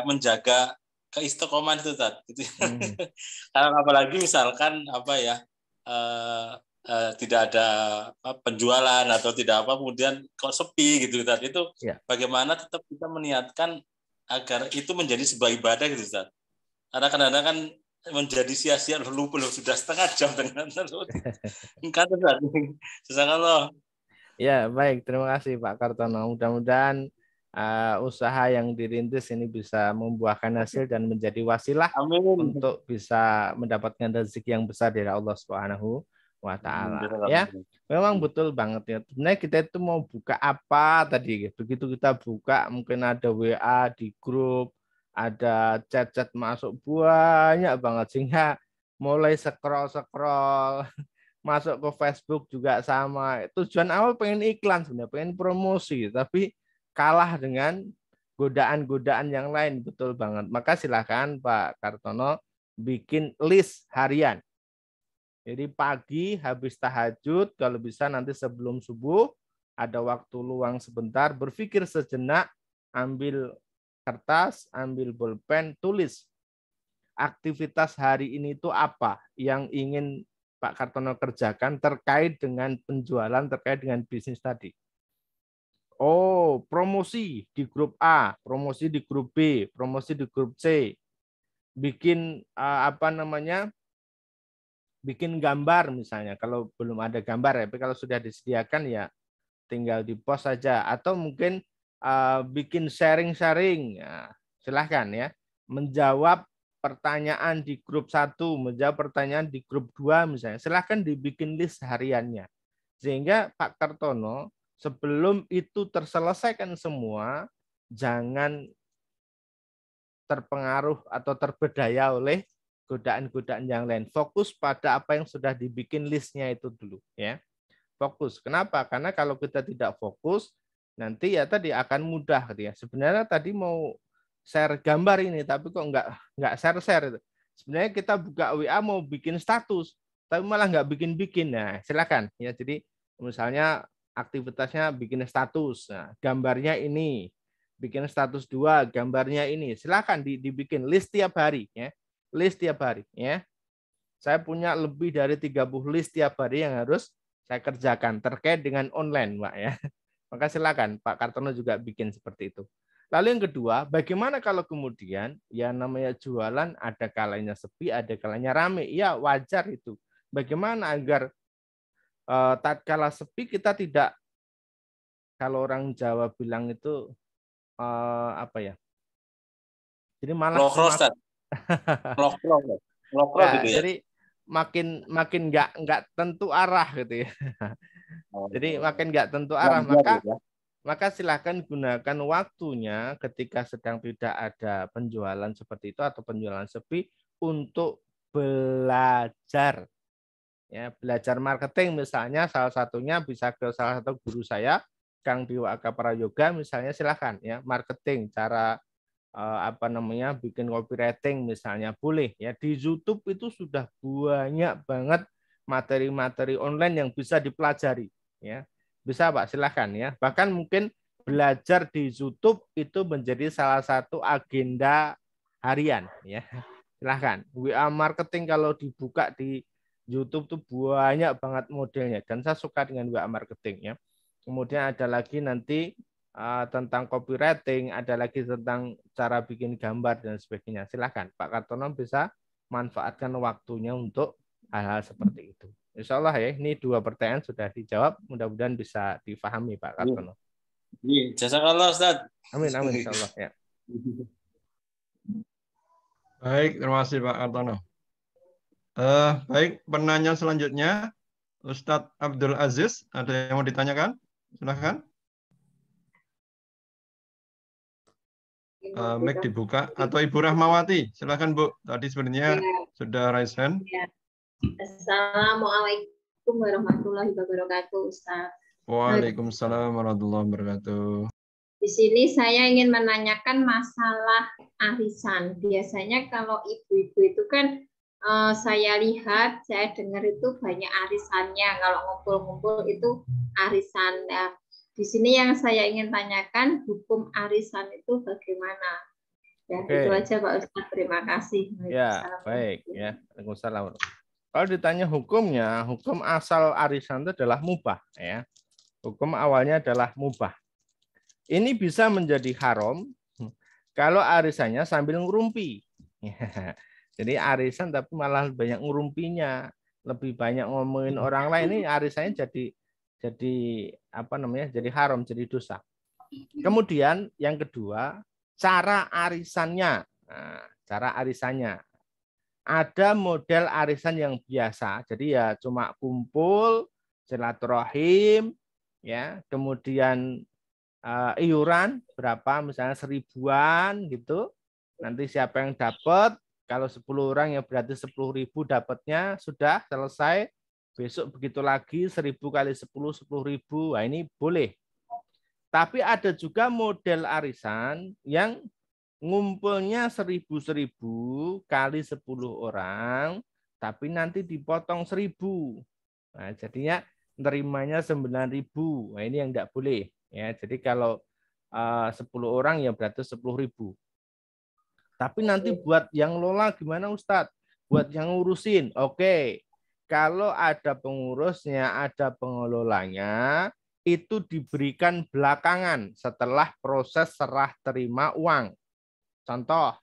menjaga keistiqomahan itu, Ustaz. Karena apalagi misalkan tidak ada penjualan atau tidak kemudian kok sepi gitu, Ustaz. Itu bagaimana tetap kita meniatkan agar itu menjadi sebuah ibadah gitu, Ustaz. Karena kadang-kadang kan menjadi sia-sia, lupa sudah setengah jam dengan terus. Jazakallah.
Ya, baik, terima kasih Pak Kartono. Mudah-mudahan usaha yang dirintis ini bisa membuahkan hasil dan menjadi wasilah untuk bisa mendapatkan rezeki yang besar dari Allah Subhanahu wa Ta'ala. Ya, memang betul banget ya. Sebenarnya kita itu mau buka apa tadi? Begitu kita buka, mungkin ada WA di grup, ada chat-chat masuk banyak banget, sehingga mulai scroll masuk ke Facebook juga sama. Tujuan awal pengen iklan sebenarnya, pengen promosi, tapi kalah dengan godaan-godaan yang lain. Betul banget. Maka silakan Pak Kartono bikin list harian. Jadi pagi habis tahajud, kalau bisa nanti sebelum subuh ada waktu luang sebentar, berpikir sejenak, ambil kertas, ambil bolpen, tulis aktivitas hari ini itu apa yang ingin Pak Kartono kerjakan terkait dengan penjualan, terkait dengan bisnis tadi. Oh, promosi di grup A, promosi di grup B, promosi di grup C. Bikin bikin gambar misalnya. Kalau belum ada gambar ya, tapi kalau sudah disediakan ya tinggal di post saja. Atau mungkin bikin sharing-sharing. Ya, silahkan ya. Menjawab pertanyaan di grup 1, menjawab pertanyaan di grup 2 misalnya. Silahkan dibikin list hariannya. Sehingga Pak Kartono sebelum itu terselesaikan semua, jangan terpengaruh atau terbedaya oleh godaan-godaan yang lain. Fokus pada apa yang sudah dibikin listnya itu dulu, ya. Fokus. Kenapa? Karena kalau kita tidak fokus, nanti ya tadi akan mudah, gitu ya. Sebenarnya tadi mau share gambar ini, tapi kok nggak share. Sebenarnya kita buka WA mau bikin status, tapi malah nggak bikin-bikin. Nah, silakan ya. Jadi misalnya aktivitasnya bikin status, nah, gambarnya ini, bikin status 2, gambarnya ini. Silakan dibikin list tiap hari, ya. List tiap hari, ya. Saya punya lebih dari 30 list tiap hari yang harus saya kerjakan terkait dengan online, Pak, ya. Maka silakan Pak Kartono juga bikin seperti itu. Lalu yang kedua, bagaimana kalau kemudian ya namanya jualan ada kalanya sepi, ada kalanya rame. Ya wajar itu. Bagaimana agar tatkala sepi kita tidak, kalau orang Jawa bilang itu jadi malah jadi makin nggak tentu arah gitu ya. Jadi makin nggak tentu arah, maka silahkan gunakan waktunya ketika sedang tidak ada penjualan seperti itu atau penjualan sepi untuk belajar. Ya, belajar marketing misalnya, salah satunya bisa ke salah satu guru saya, Kang Biwa Aka Prayoga misalnya, silahkan ya, marketing, cara bikin copywriting misalnya, boleh ya. Di YouTube itu sudah banyak banget materi-materi online yang bisa dipelajari ya. Bisa Pak, silahkan ya. Bahkan mungkin belajar di YouTube itu menjadi salah satu agenda harian ya. Silahkan. WA marketing kalau dibuka di YouTube tuh banyak banget modelnya, dan saya suka dengan WA marketing ya. Kemudian ada lagi nanti tentang copywriting, ada lagi tentang cara bikin gambar dan sebagainya. Silahkan Pak Kartono bisa manfaatkan waktunya untuk hal-hal seperti itu. Insya Allah ya, ini 2 pertanyaan sudah dijawab. Mudah-mudahan bisa difahami Pak Kartono.
Jazakallah Ustaz.
Amin insyaallah ya.
Baik, terima kasih Pak Artono. Baik, penanya selanjutnya Ustadz Abdul Aziz, ada yang mau ditanyakan? Silakan. Mic dibuka atau Ibu Rahmawati, silakan Bu. Tadi sebenarnya sudah raise hand.
Ya. Assalamualaikum warahmatullahi wabarakatuh, Ustaz.
Waalaikumsalam warahmatullahi wabarakatuh.
Di sini saya ingin menanyakan masalah arisan. Biasanya kalau ibu-ibu itu kan saya lihat, saya dengar itu banyak arisannya. Kalau ngumpul-ngumpul itu arisan. Nah, di sini yang saya ingin tanyakan, hukum arisan itu bagaimana? Ya, itu aja Pak Ustaz. Terima kasih.
Ya, baik. Ya, Waalaikumsalam. Kalau ditanya hukumnya, hukum asal arisan itu adalah mubah. Ya. Hukum awalnya adalah mubah. Ini bisa menjadi haram kalau arisannya sambil ngurumpi. Jadi arisan tapi malah banyak ngurumpinya, lebih banyak ngomongin orang lain, ini arisannya jadi apa namanya? Jadi haram, jadi dosa. Kemudian yang kedua, cara arisannya. Nah, cara arisannya. Ada model arisan yang biasa. Jadi ya cuma kumpul, silaturahim, ya, kemudian iuran berapa, misalnya 1000-an gitu. Nanti siapa yang dapat, kalau 10 orang ya berarti 10.000 dapatnya, sudah selesai. Besok begitu lagi 1000 kali 10, 10.000. Nah, ini boleh. Tapi ada juga model arisan yang ngumpulnya 1000 kali 10 orang, tapi nanti dipotong 1000. Nah, jadinya nerimanya 9.000. Nah, ini yang tidak boleh. Ya, jadi kalau 10 orang ya berarti 10.000. Tapi nanti buat yang lola gimana Ustadz? Buat yang ngurusin, oke. Kalau ada pengurusnya, ada pengelolanya, itu diberikan belakangan setelah proses serah terima uang. Contoh,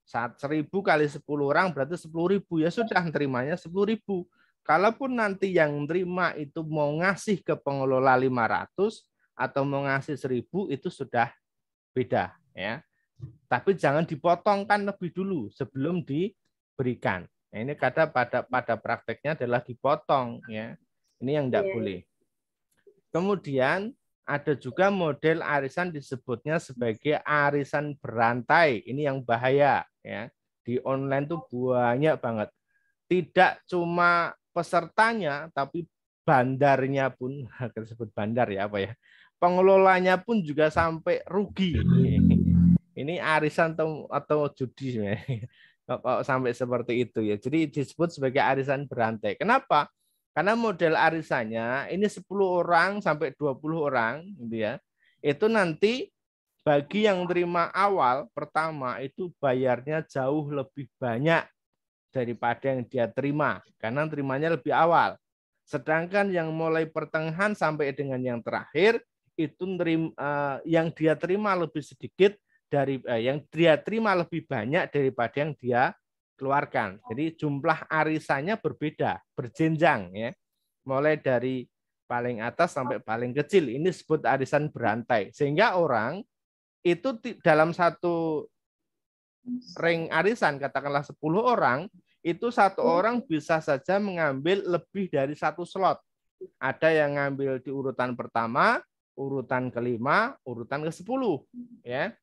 saat 1000 kali 10 orang berarti 10.000, ya sudah terimanya 10.000. Kalaupun nanti yang terima itu mau ngasih ke pengelola 500 atau mau ngasih 1000, itu sudah beda, ya. Tapi jangan dipotongkan lebih dulu sebelum diberikan. Nah, ini kata pada prakteknya adalah dipotong, ya. Ini yang tidak boleh. Kemudian ada juga model arisan disebutnya sebagai arisan berantai. Ini yang bahaya, ya. Di online tuh banyak banget. Tidak cuma pesertanya, tapi bandarnya pun, disebut bandar ya apa ya, pengelolanya pun juga sampai rugi. Ini arisan atau judi kok sampai seperti itu ya. Jadi disebut sebagai arisan berantai. Kenapa? Karena model arisannya ini 10 orang sampai 20 orang gitu ya. Itu nanti bagi yang terima awal pertama itu bayarnya jauh lebih banyak daripada yang dia terima, karena terimanya lebih awal. Sedangkan yang mulai pertengahan sampai dengan yang terakhir itu yang dia terima lebih sedikit dari yang dia terima lebih banyak daripada yang dia keluarkan. Jadi jumlah arisannya berbeda, berjenjang ya. Mulai dari paling atas sampai paling kecil. Ini disebut arisan berantai. Sehingga orang itu dalam satu ring arisan, katakanlah 10 orang, itu satu orang bisa saja mengambil lebih dari satu slot. Ada yang ngambil di urutan pertama, urutan kelima, urutan ke-10. Ya.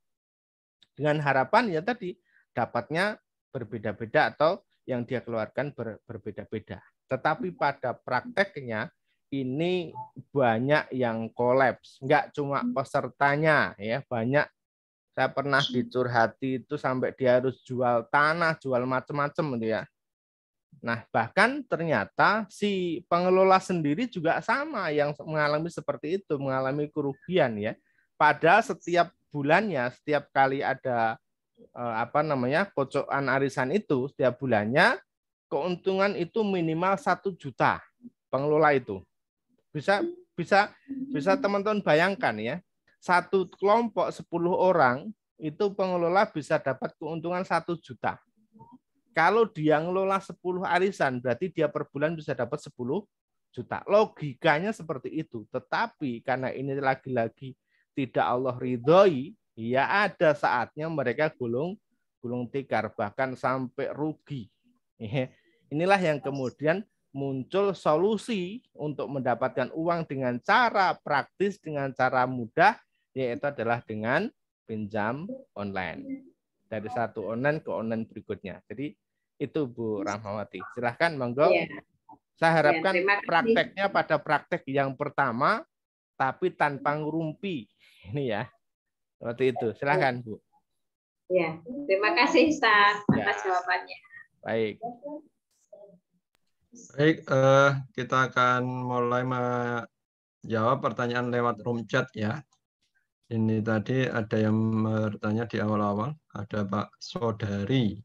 Dengan harapan ya tadi dapatnya berbeda-beda atau yang dia keluarkan berbeda-beda. Tetapi pada prakteknya ini banyak yang kolaps. Enggak cuma pesertanya, ya banyak. Saya pernah dicurhati itu sampai dia harus jual tanah, jual macam-macam gitu ya. Nah, bahkan ternyata si pengelola sendiri juga sama yang mengalami seperti itu, mengalami kerugian ya. Padahal setiap bulannya, setiap kali ada kocokan arisan itu, setiap bulannya keuntungan itu minimal 1 juta pengelola itu. Bisa teman-teman bayangkan ya. Satu kelompok 10 orang itu pengelola bisa dapat keuntungan 1 juta. Kalau dia ngelola 10 arisan, berarti dia per bulan bisa dapat 10 juta. Logikanya seperti itu. Tetapi karena ini lagi-lagi tidak Allah ridhoi, ya ada saatnya mereka gulung tikar, bahkan sampai rugi. Inilah yang kemudian muncul solusi untuk mendapatkan uang dengan cara praktis, dengan cara mudah, yaitu adalah dengan pinjam online. Dari satu online ke online berikutnya. Jadi itu Bu Rahmawati. Silahkan, monggo. Ya. Saya harapkan prakteknya pada praktek yang pertama, tapi tanpa ngerumpi. Ini ya. Seperti itu. Silahkan, Bu.
Ya, terima kasih Ustaz atas jawabannya.
Baik.
Baik, kita akan mulai menjawab pertanyaan lewat room chat ya. Ini tadi ada yang bertanya di awal-awal, ada Pak Saudari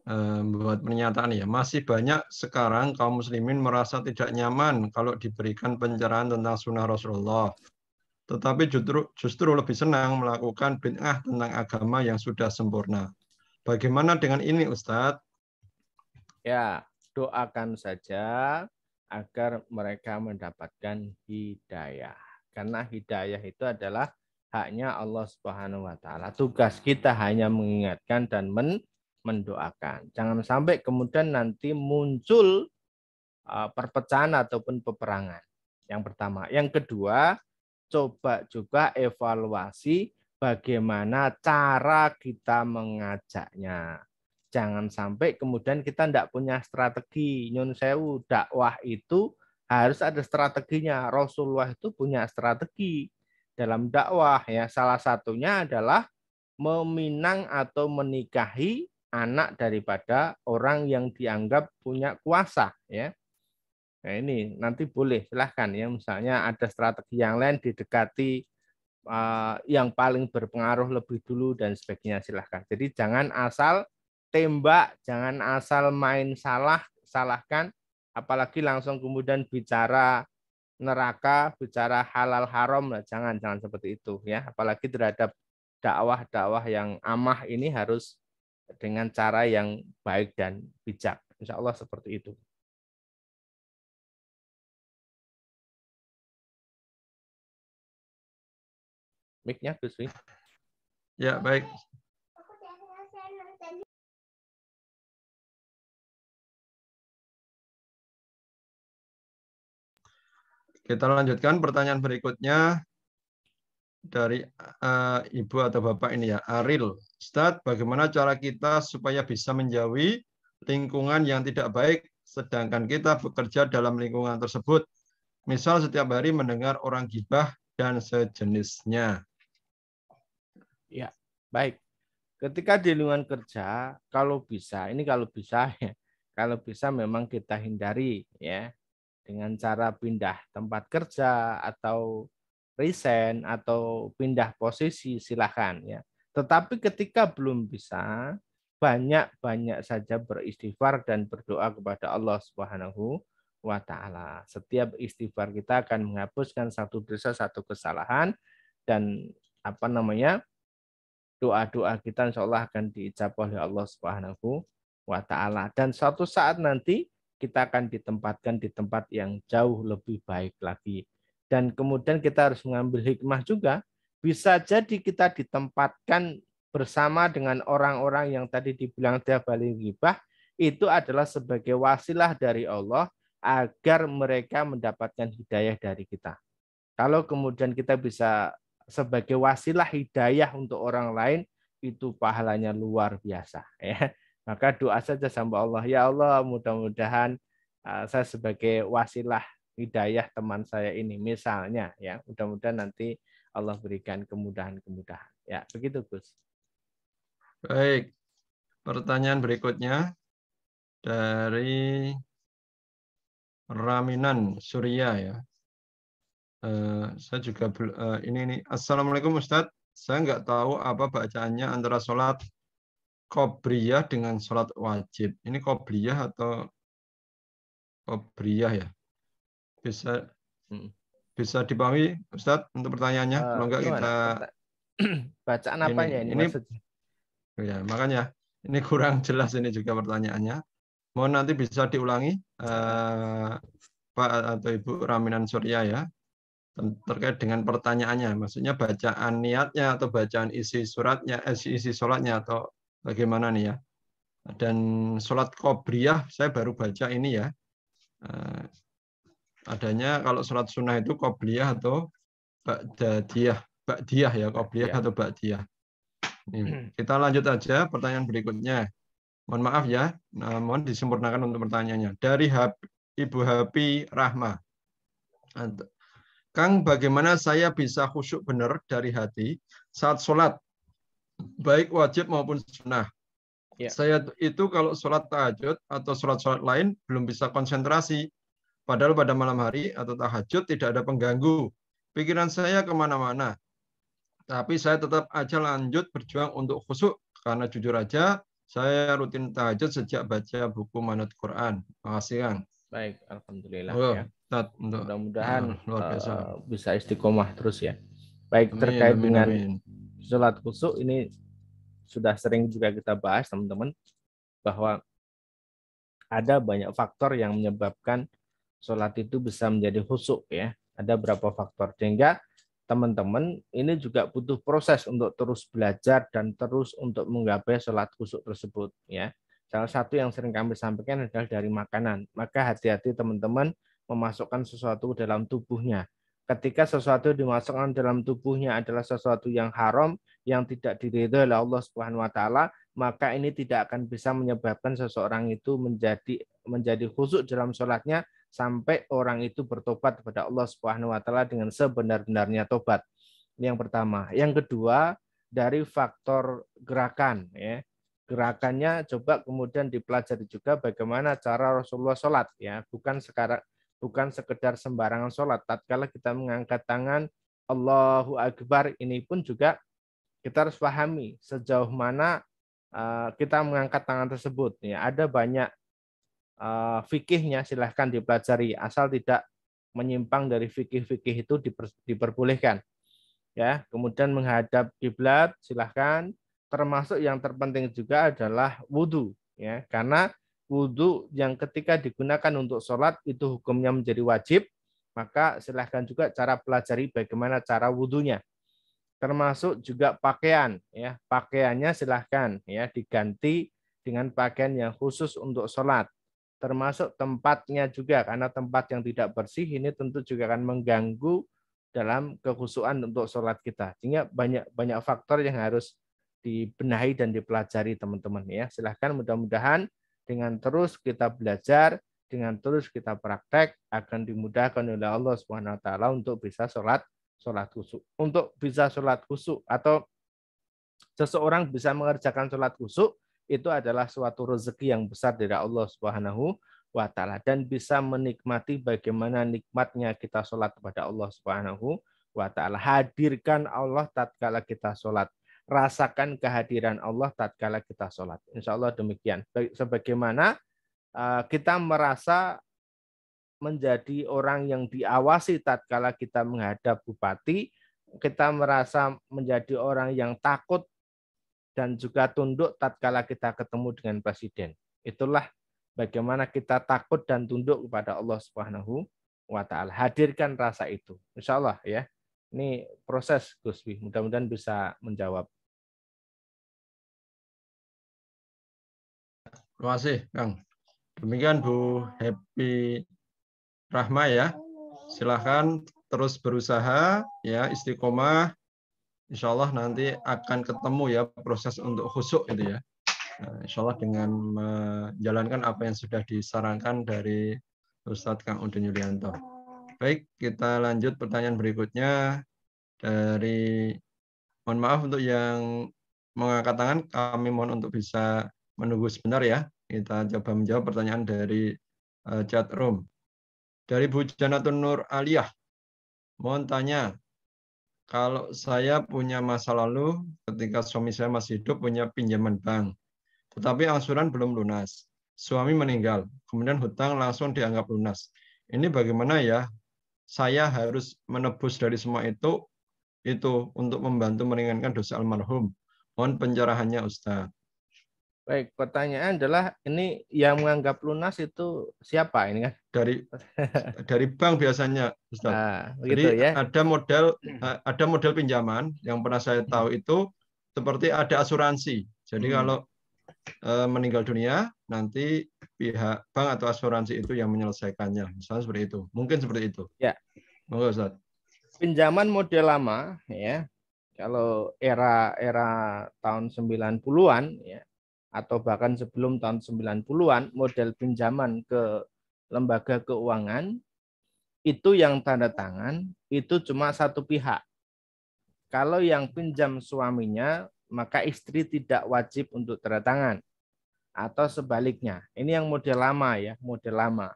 membuat pernyataan ya, masih banyak sekarang kaum muslimin merasa tidak nyaman kalau diberikan pencerahan tentang sunnah Rasulullah, tetapi justru lebih senang melakukan bid'ah tentang agama yang sudah sempurna. Bagaimana dengan ini Ustadz?
Ya, doakan saja agar mereka mendapatkan hidayah. Karena hidayah itu adalah haknya Allah Subhanahu wa taala. Tugas kita hanya mengingatkan dan mendoakan. Jangan sampai kemudian nanti muncul perpecahan ataupun peperangan. Yang pertama. Yang kedua, coba juga evaluasi bagaimana cara kita mengajaknya. Jangan sampai kemudian kita tidak punya strategi. Nyun sewu, dakwah itu harus ada strateginya. Rasulullah itu punya strategi dalam dakwah ya. Salah satunya adalah meminang atau menikahi anak daripada orang yang dianggap punya kuasa ya. Nah ini nanti boleh silahkan ya. Misalnya ada strategi yang lain, didekati yang paling berpengaruh lebih dulu dan sebagainya, silahkan. Jadi jangan asal tembak, jangan asal main salahkan, apalagi langsung kemudian bicara neraka, bicara halal haram, nah, jangan seperti itu ya. Apalagi terhadap dakwah yang amah ini harus dengan cara yang baik dan bijak. Insya Allah seperti itu. Mic-nya Gus Wi.
Ya, baik. Kita lanjutkan pertanyaan berikutnya dari Ibu atau Bapak ini ya, Aril. Ustadz, bagaimana cara kita supaya bisa menjauhi lingkungan yang tidak baik sedangkan kita bekerja dalam lingkungan tersebut? Misal setiap hari mendengar orang gibah dan sejenisnya.
Ya, baik. Ketika di lingkungan kerja, kalau bisa ya, kalau bisa memang kita hindari ya, dengan cara pindah tempat kerja atau resign atau pindah posisi silahkan ya. Tetapi ketika belum bisa, banyak saja beristighfar dan berdoa kepada Allah Subhanahu wa taala. Setiap istighfar kita akan menghapuskan satu dosa, satu kesalahan, dan doa-doa kita insya Allah akan diijabah oleh Allah Subhanahu wa taala. Dan suatu saat nanti kita akan ditempatkan di tempat yang jauh lebih baik lagi. Dan kemudian kita harus mengambil hikmah juga. Bisa jadi kita ditempatkan bersama dengan orang-orang yang tadi dibilang tiap kali ghibah, itu adalah sebagai wasilah dari Allah agar mereka mendapatkan hidayah dari kita. Kalau kemudian kita bisa sebagai wasilah hidayah untuk orang lain, itu pahalanya luar biasa ya. Maka doa saja sama Allah, ya Allah mudah-mudahan saya sebagai wasilah hidayah teman saya ini misalnya ya, mudah-mudahan nanti Allah berikan kemudahan-kemudahan. Ya, begitu Gus.
Baik. Pertanyaan berikutnya dari Raminan Surya ya. Saya juga ini. Assalamualaikum Ustadz. Saya nggak tahu apa bacaannya antara sholat qobliyah dengan sholat wajib. Ini qobliyah atau qobliyah ya? Bisa dipahami Ustadz untuk pertanyaannya? Kalau enggak kita
bacaan apanya ini maksudnya?
Ya, makanya ini kurang jelas ini juga pertanyaannya. Mohon nanti bisa diulangi Pak atau Ibu Raminan Surya ya. terkait dengan pertanyaannya, maksudnya bacaan niatnya atau bacaan isi suratnya, isi sholatnya atau bagaimana nih ya. Dan sholat qobliyah saya baru baca ini ya. Adanya kalau sholat sunnah itu qobliyah atau ba'diyah ya, qobliyah atau ba'diyah. Kita lanjut aja pertanyaan berikutnya. Mohon maaf ya, mohon disempurnakan untuk pertanyaannya. Dari Ibu Happy Rahma. Kang, bagaimana saya bisa khusyuk benar dari hati saat sholat, baik wajib maupun sunnah? Ya. Saya itu kalau sholat tahajud atau sholat-sholat lain belum bisa konsentrasi. Padahal pada malam hari atau tahajud tidak ada pengganggu. Pikiran saya kemana-mana. Tapi saya tetap aja lanjut berjuang untuk khusyuk. Karena jujur aja, saya rutin tahajud sejak baca buku Manut Quran. Terima kasih, Kang.
Baik, alhamdulillah ya. Mudah-mudahan bisa istiqomah terus ya. Baik, terkait dengan sholat khusyuk ini sudah sering juga kita bahas teman-teman, bahwa ada banyak faktor yang menyebabkan sholat itu bisa menjadi khusyuk ya. Ada beberapa faktor, sehingga teman-teman ini juga butuh proses untuk terus belajar dan terus untuk menggapai sholat khusyuk tersebut ya. Salah satu yang sering kami sampaikan adalah dari makanan. Maka hati-hati teman-teman memasukkan sesuatu dalam tubuhnya. Ketika sesuatu dimasukkan dalam tubuhnya adalah sesuatu yang haram, yang tidak diridhoi oleh Allah Subhanahu wa taala, maka ini tidak akan bisa menyebabkan seseorang itu menjadi khusyuk dalam sholatnya sampai orang itu bertobat kepada Allah Subhanahu wa taala dengan sebenar-benarnya tobat. Ini yang pertama. Yang kedua, dari faktor gerakan ya. Gerakannya coba kemudian dipelajari juga bagaimana cara Rasulullah sholat ya, bukan sekedar sembarangan sholat. Tatkala kita mengangkat tangan Allahu Akbar, ini pun juga kita harus pahami sejauh mana kita mengangkat tangan tersebut. Ya, ada banyak fikihnya, silahkan dipelajari, asal tidak menyimpang dari fikih-fikih itu diperbolehkan. Ya, kemudian menghadap kiblat silahkan. Termasuk yang terpenting juga adalah wudhu, ya, karena wudhu yang ketika digunakan untuk sholat itu hukumnya menjadi wajib, maka silahkan juga cara pelajari bagaimana cara wudhunya. Termasuk juga pakaian, ya, pakaiannya silahkan ya diganti dengan pakaian yang khusus untuk sholat. Termasuk tempatnya juga, karena tempat yang tidak bersih ini tentu juga akan mengganggu dalam kekhusyuan untuk sholat kita. Sehingga banyak faktor yang harus dibenahi dan dipelajari teman-teman ya. Silahkan, mudah-mudahan dengan terus kita belajar, dengan terus kita praktek akan dimudahkan oleh Allah Subhanahu wa taala untuk bisa sholat khusyuk. Untuk bisa sholat khusyuk atau seseorang bisa mengerjakan sholat khusyuk itu adalah suatu rezeki yang besar dari Allah Subhanahu wa taala, dan bisa menikmati bagaimana nikmatnya kita sholat kepada Allah Subhanahu wa taala. Hadirkan Allah tatkala kita sholat. Rasakan kehadiran Allah tatkala kita sholat. Insya Allah demikian. Sebagaimana kita merasa menjadi orang yang diawasi tatkala kita menghadap bupati, kita merasa menjadi orang yang takut dan juga tunduk tatkala kita ketemu dengan presiden. Itulah bagaimana kita takut dan tunduk kepada Allah Subhanahu wa taala. Hadirkan rasa itu. Insya Allah ya. Ini proses Gus Wi. Mudah-mudahan bisa menjawab.
Terima kasih, Kang. Demikian Bu Happy Rahma ya. Silahkan terus berusaha ya, istiqomah. Insya Allah nanti akan ketemu ya proses untuk khusyuk itu ya. Nah, insya Allah dengan menjalankan apa yang sudah disarankan dari Ustadz Kang Udin Yulianto. Baik, kita lanjut pertanyaan berikutnya dari, mohon maaf untuk yang mengangkat tangan, kami mohon untuk bisa menunggu sebentar ya. Kita coba menjawab pertanyaan dari chat room. Dari Bu Janatun Nur Aliyah, mohon tanya, kalau saya punya masa lalu ketika suami saya masih hidup punya pinjaman bank, tetapi angsuran belum lunas. Suami meninggal, kemudian hutang langsung dianggap lunas. Ini bagaimana ya? Saya harus menebus dari semua itu untuk membantu meringankan dosa almarhum. Mohon pencerahannya, Ustaz.
Baik, pertanyaan adalah ini yang menganggap lunas itu siapa ini kan?
Dari bank biasanya, Ustaz. Jadi
ya.
ada model pinjaman yang pernah saya tahu itu seperti ada asuransi. Jadi kalau meninggal dunia, nanti pihak bank atau asuransi itu yang menyelesaikannya. Misalnya seperti itu. Mungkin seperti itu.
Ya.
Monggo, Ustaz.
Pinjaman model lama ya. Kalau era tahun 90-an ya, atau bahkan sebelum tahun 90-an, model pinjaman ke lembaga keuangan itu yang tanda tangan itu cuma satu pihak. Kalau yang pinjam suaminya, maka istri tidak wajib untuk tanda tangan. Atau sebaliknya. Ini yang model lama ya, model lama.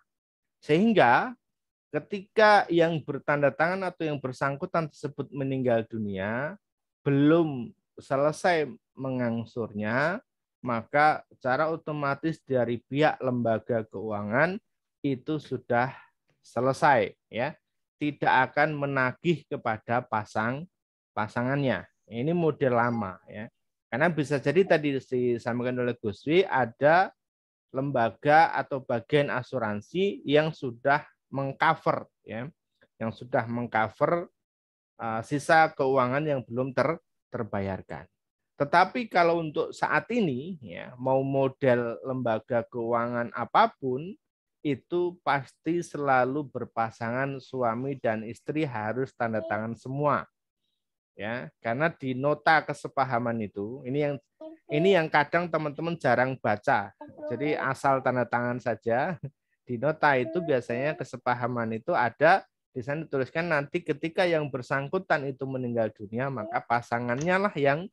Sehingga ketika yang bertanda tangan atau yang bersangkutan tersebut meninggal dunia, belum selesai mengangsurnya, maka secara otomatis dari pihak lembaga keuangan itu sudah selesai ya, tidak akan menagih kepada pasangannya. Ini model lama ya, karena bisa jadi tadi disampaikan oleh Gus Wi, ada lembaga atau bagian asuransi yang sudah mengcover ya, yang sudah mengcover sisa keuangan yang belum terbayarkan. Tetapi kalau untuk saat ini ya, mau model lembaga keuangan apapun itu pasti selalu berpasangan suami dan istri harus tanda tangan semua. Ya, karena di nota kesepahaman itu ini yang kadang teman-teman jarang baca. Jadi asal tanda tangan saja. Di nota itu biasanya kesepahaman itu ada di sana dituliskan nanti ketika yang bersangkutan itu meninggal dunia, maka pasangannya lah yang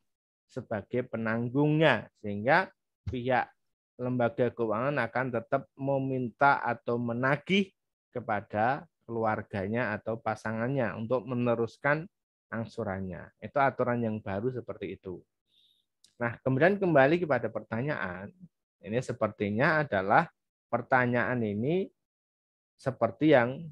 sebagai penanggungnya, sehingga pihak lembaga keuangan akan tetap meminta atau menagih kepada keluarganya atau pasangannya untuk meneruskan angsurannya. Itu aturan yang baru seperti itu. Nah, kemudian kembali kepada pertanyaan, ini sepertinya adalah pertanyaan ini seperti yang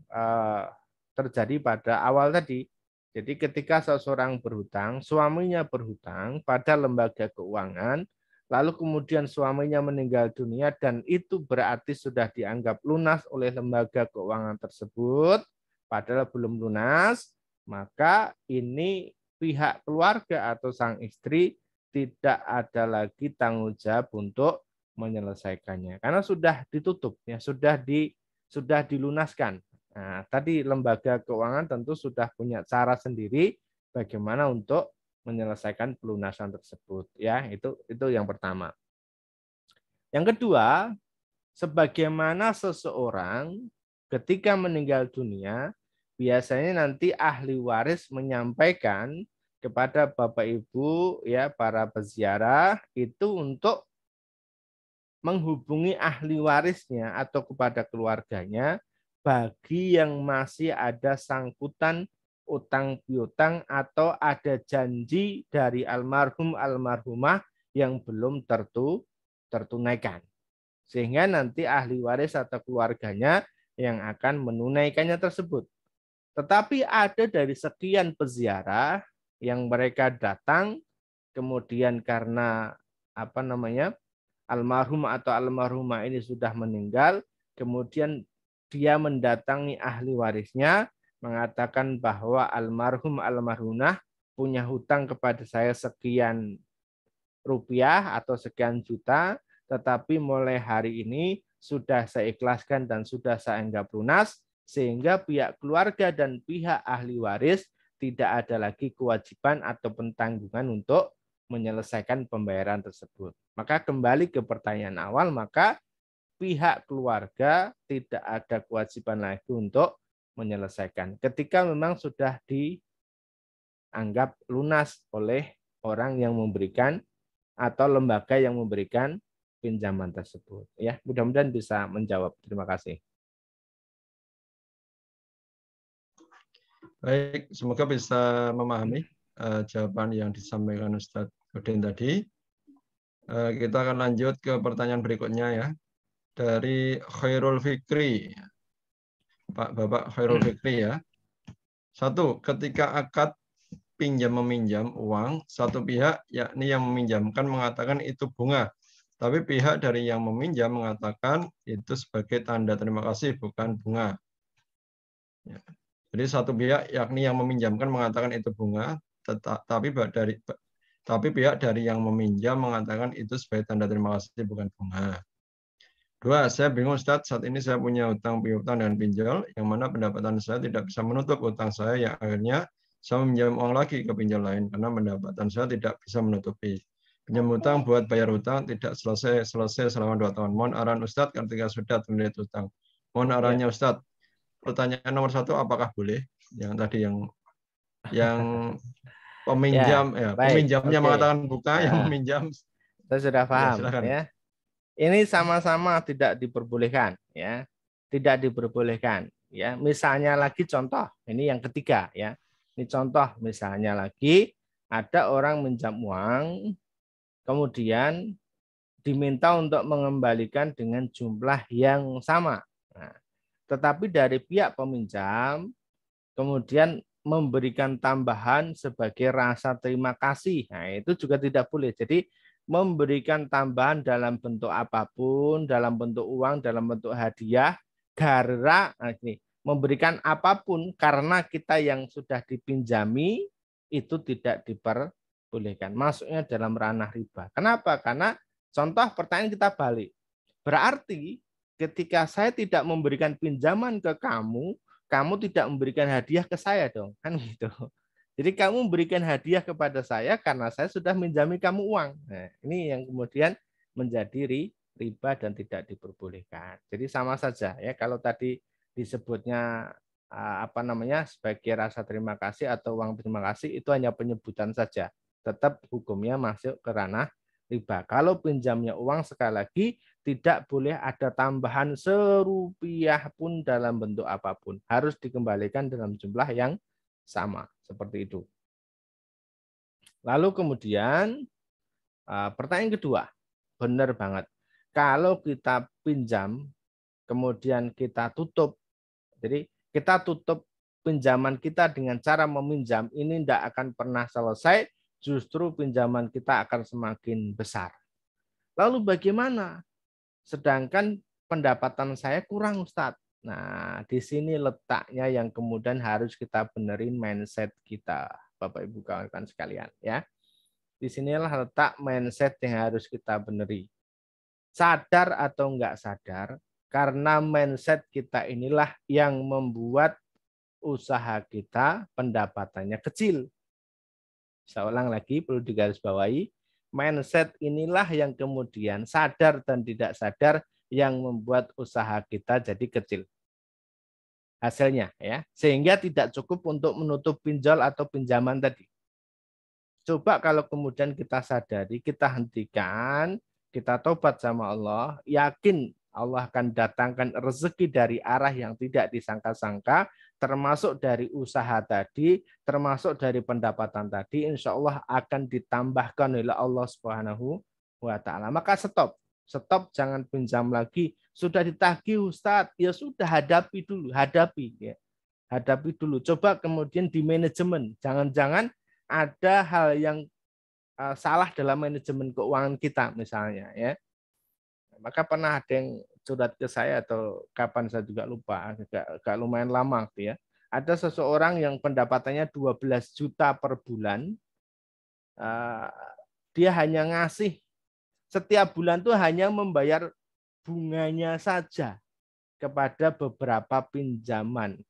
terjadi pada awal tadi. Jadi ketika seseorang berhutang, suaminya berhutang pada lembaga keuangan, lalu kemudian suaminya meninggal dunia dan itu berarti sudah dianggap lunas oleh lembaga keuangan tersebut, padahal belum lunas, maka ini pihak keluarga atau sang istri tidak ada lagi tanggung jawab untuk menyelesaikannya karena sudah ditutup ya, sudah dilunaskan. Nah, tadi lembaga keuangan tentu sudah punya cara sendiri bagaimana untuk menyelesaikan pelunasan tersebut ya. Itu yang pertama. Yang kedua, sebagaimana seseorang ketika meninggal dunia biasanya nanti ahli waris menyampaikan kepada Bapak Ibu ya, para peziarah itu untuk menghubungi ahli warisnya atau kepada keluarganya bagi yang masih ada sangkutan utang piutang atau ada janji dari almarhum almarhumah yang belum tertunaikan. Sehingga nanti ahli waris atau keluarganya yang akan menunaikannya tersebut. Tetapi ada dari sekian peziarah yang mereka datang kemudian karena almarhum atau almarhumah ini sudah meninggal, kemudian dia mendatangi ahli warisnya, mengatakan bahwa almarhum almarhumah punya hutang kepada saya sekian rupiah atau sekian juta, tetapi mulai hari ini sudah saya ikhlaskan dan sudah saya anggap lunas, sehingga pihak keluarga dan pihak ahli waris tidak ada lagi kewajiban atau tanggungan untuk menyelesaikan pembayaran tersebut. Maka kembali ke pertanyaan awal, maka pihak keluarga tidak ada kewajiban lagi untuk menyelesaikan. Ketika memang sudah dianggap lunas oleh orang yang memberikan atau lembaga yang memberikan pinjaman tersebut. Ya, mudah-mudahan bisa menjawab. Terima kasih.
Baik, semoga bisa memahami jawaban yang disampaikan Ustadz Udin tadi. Kita akan lanjut ke pertanyaan berikutnya ya. Dari Khairul Fikri. Bapak Khairul Fikri ya. 1. Ketika akad pinjam-meminjam uang, satu pihak yakni yang meminjamkan mengatakan itu bunga, Tapi pihak dari yang meminjam mengatakan itu sebagai tanda terima kasih, bukan bunga. Ya. Jadi satu pihak, yakni yang meminjamkan, mengatakan itu bunga, tapi pihak dari yang meminjam mengatakan itu sebagai tanda terima kasih, bukan bunga. Dua, saya bingung Ustaz, saat ini saya punya hutang piutang dengan pinjol, yang mana pendapatan saya tidak bisa menutup hutang saya, yang akhirnya saya meminjam uang lagi ke pinjol lain, karena pendapatan saya tidak bisa menutupi. Pinjam hutang buat bayar hutang tidak selesai selama 2 tahun. Mohon arahan Ustaz ketika sudah terlilit hutang. Mohon arahannya Ustaz. Pertanyaan nomor 1, apakah boleh? Yang tadi yang peminjam, peminjamnya mengatakan buka, yang meminjam.
Saya sudah paham,
ya.
Ini sama-sama tidak diperbolehkan, ya. Tidak diperbolehkan, ya. Misalnya lagi contoh, ini yang ketiga, ya. Ini contoh, misalnya lagi ada orang minjam uang, kemudian diminta untuk mengembalikan dengan jumlah yang sama. Nah, tetapi dari pihak peminjam kemudian memberikan tambahan sebagai rasa terima kasih. Nah, itu juga tidak boleh. Jadi memberikan tambahan dalam bentuk apapun, dalam bentuk uang, dalam bentuk hadiah, memberikan apapun karena kita yang sudah dipinjami itu tidak diperbolehkan. Masuknya dalam ranah riba. Kenapa? Karena contoh pertanyaan kita balik. Berarti ketika saya tidak memberikan pinjaman ke kamu, kamu tidak memberikan hadiah ke saya dong, kan gitu. Jadi kamu memberikan hadiah kepada saya karena saya sudah minjami kamu uang. Nah, ini yang kemudian menjadi riba dan tidak diperbolehkan. Jadi sama saja ya, kalau tadi disebutnya sebagai rasa terima kasih atau uang terima kasih, itu hanya penyebutan saja. Tetap hukumnya masuk ke ranah riba. Kalau pinjamnya uang, sekali lagi tidak boleh ada tambahan serupiah pun dalam bentuk apapun. Harus dikembalikan dalam jumlah yang sama. Seperti itu. Lalu kemudian pertanyaan kedua. Benar banget. Kalau kita pinjam, kemudian kita tutup. Jadi kita tutup pinjaman kita dengan cara meminjam. Ini tidak akan pernah selesai. Justru pinjaman kita akan semakin besar. Lalu bagaimana? Sedangkan pendapatan saya kurang, Ustadz. Nah, di sini letaknya yang kemudian harus kita benerin mindset kita, Bapak Ibu kawan-kawan sekalian, ya. Di sinilah letak mindset yang harus kita beneri. Sadar atau enggak sadar, karena mindset kita inilah yang membuat usaha kita pendapatannya kecil. Saya ulang lagi, perlu digarisbawahi, mindset inilah yang kemudian sadar dan tidak sadar yang membuat usaha kita jadi kecil. Hasilnya ya, sehingga tidak cukup untuk menutup pinjol atau pinjaman tadi. Coba kalau kemudian kita sadari, kita hentikan, kita tobat sama Allah, yakin Allah akan datangkan rezeki dari arah yang tidak disangka-sangka, termasuk dari usaha tadi, termasuk dari pendapatan tadi, insya Allah akan ditambahkan oleh Allah Subhanahu wa Ta'ala. Maka stop, jangan pinjam lagi. Sudah ditagih Ustadz, ya sudah hadapi dulu, hadapi dulu. Coba kemudian di manajemen, jangan-jangan ada hal yang salah dalam manajemen keuangan kita misalnya, ya. Maka pernah ada yang curhat ke saya atau kapan saya juga lupa, agak lumayan lama ya. Ada seseorang yang pendapatannya 12 juta per bulan, dia hanya ngasih setiap bulan tuh hanya membayar bunganya saja kepada beberapa pinjaman.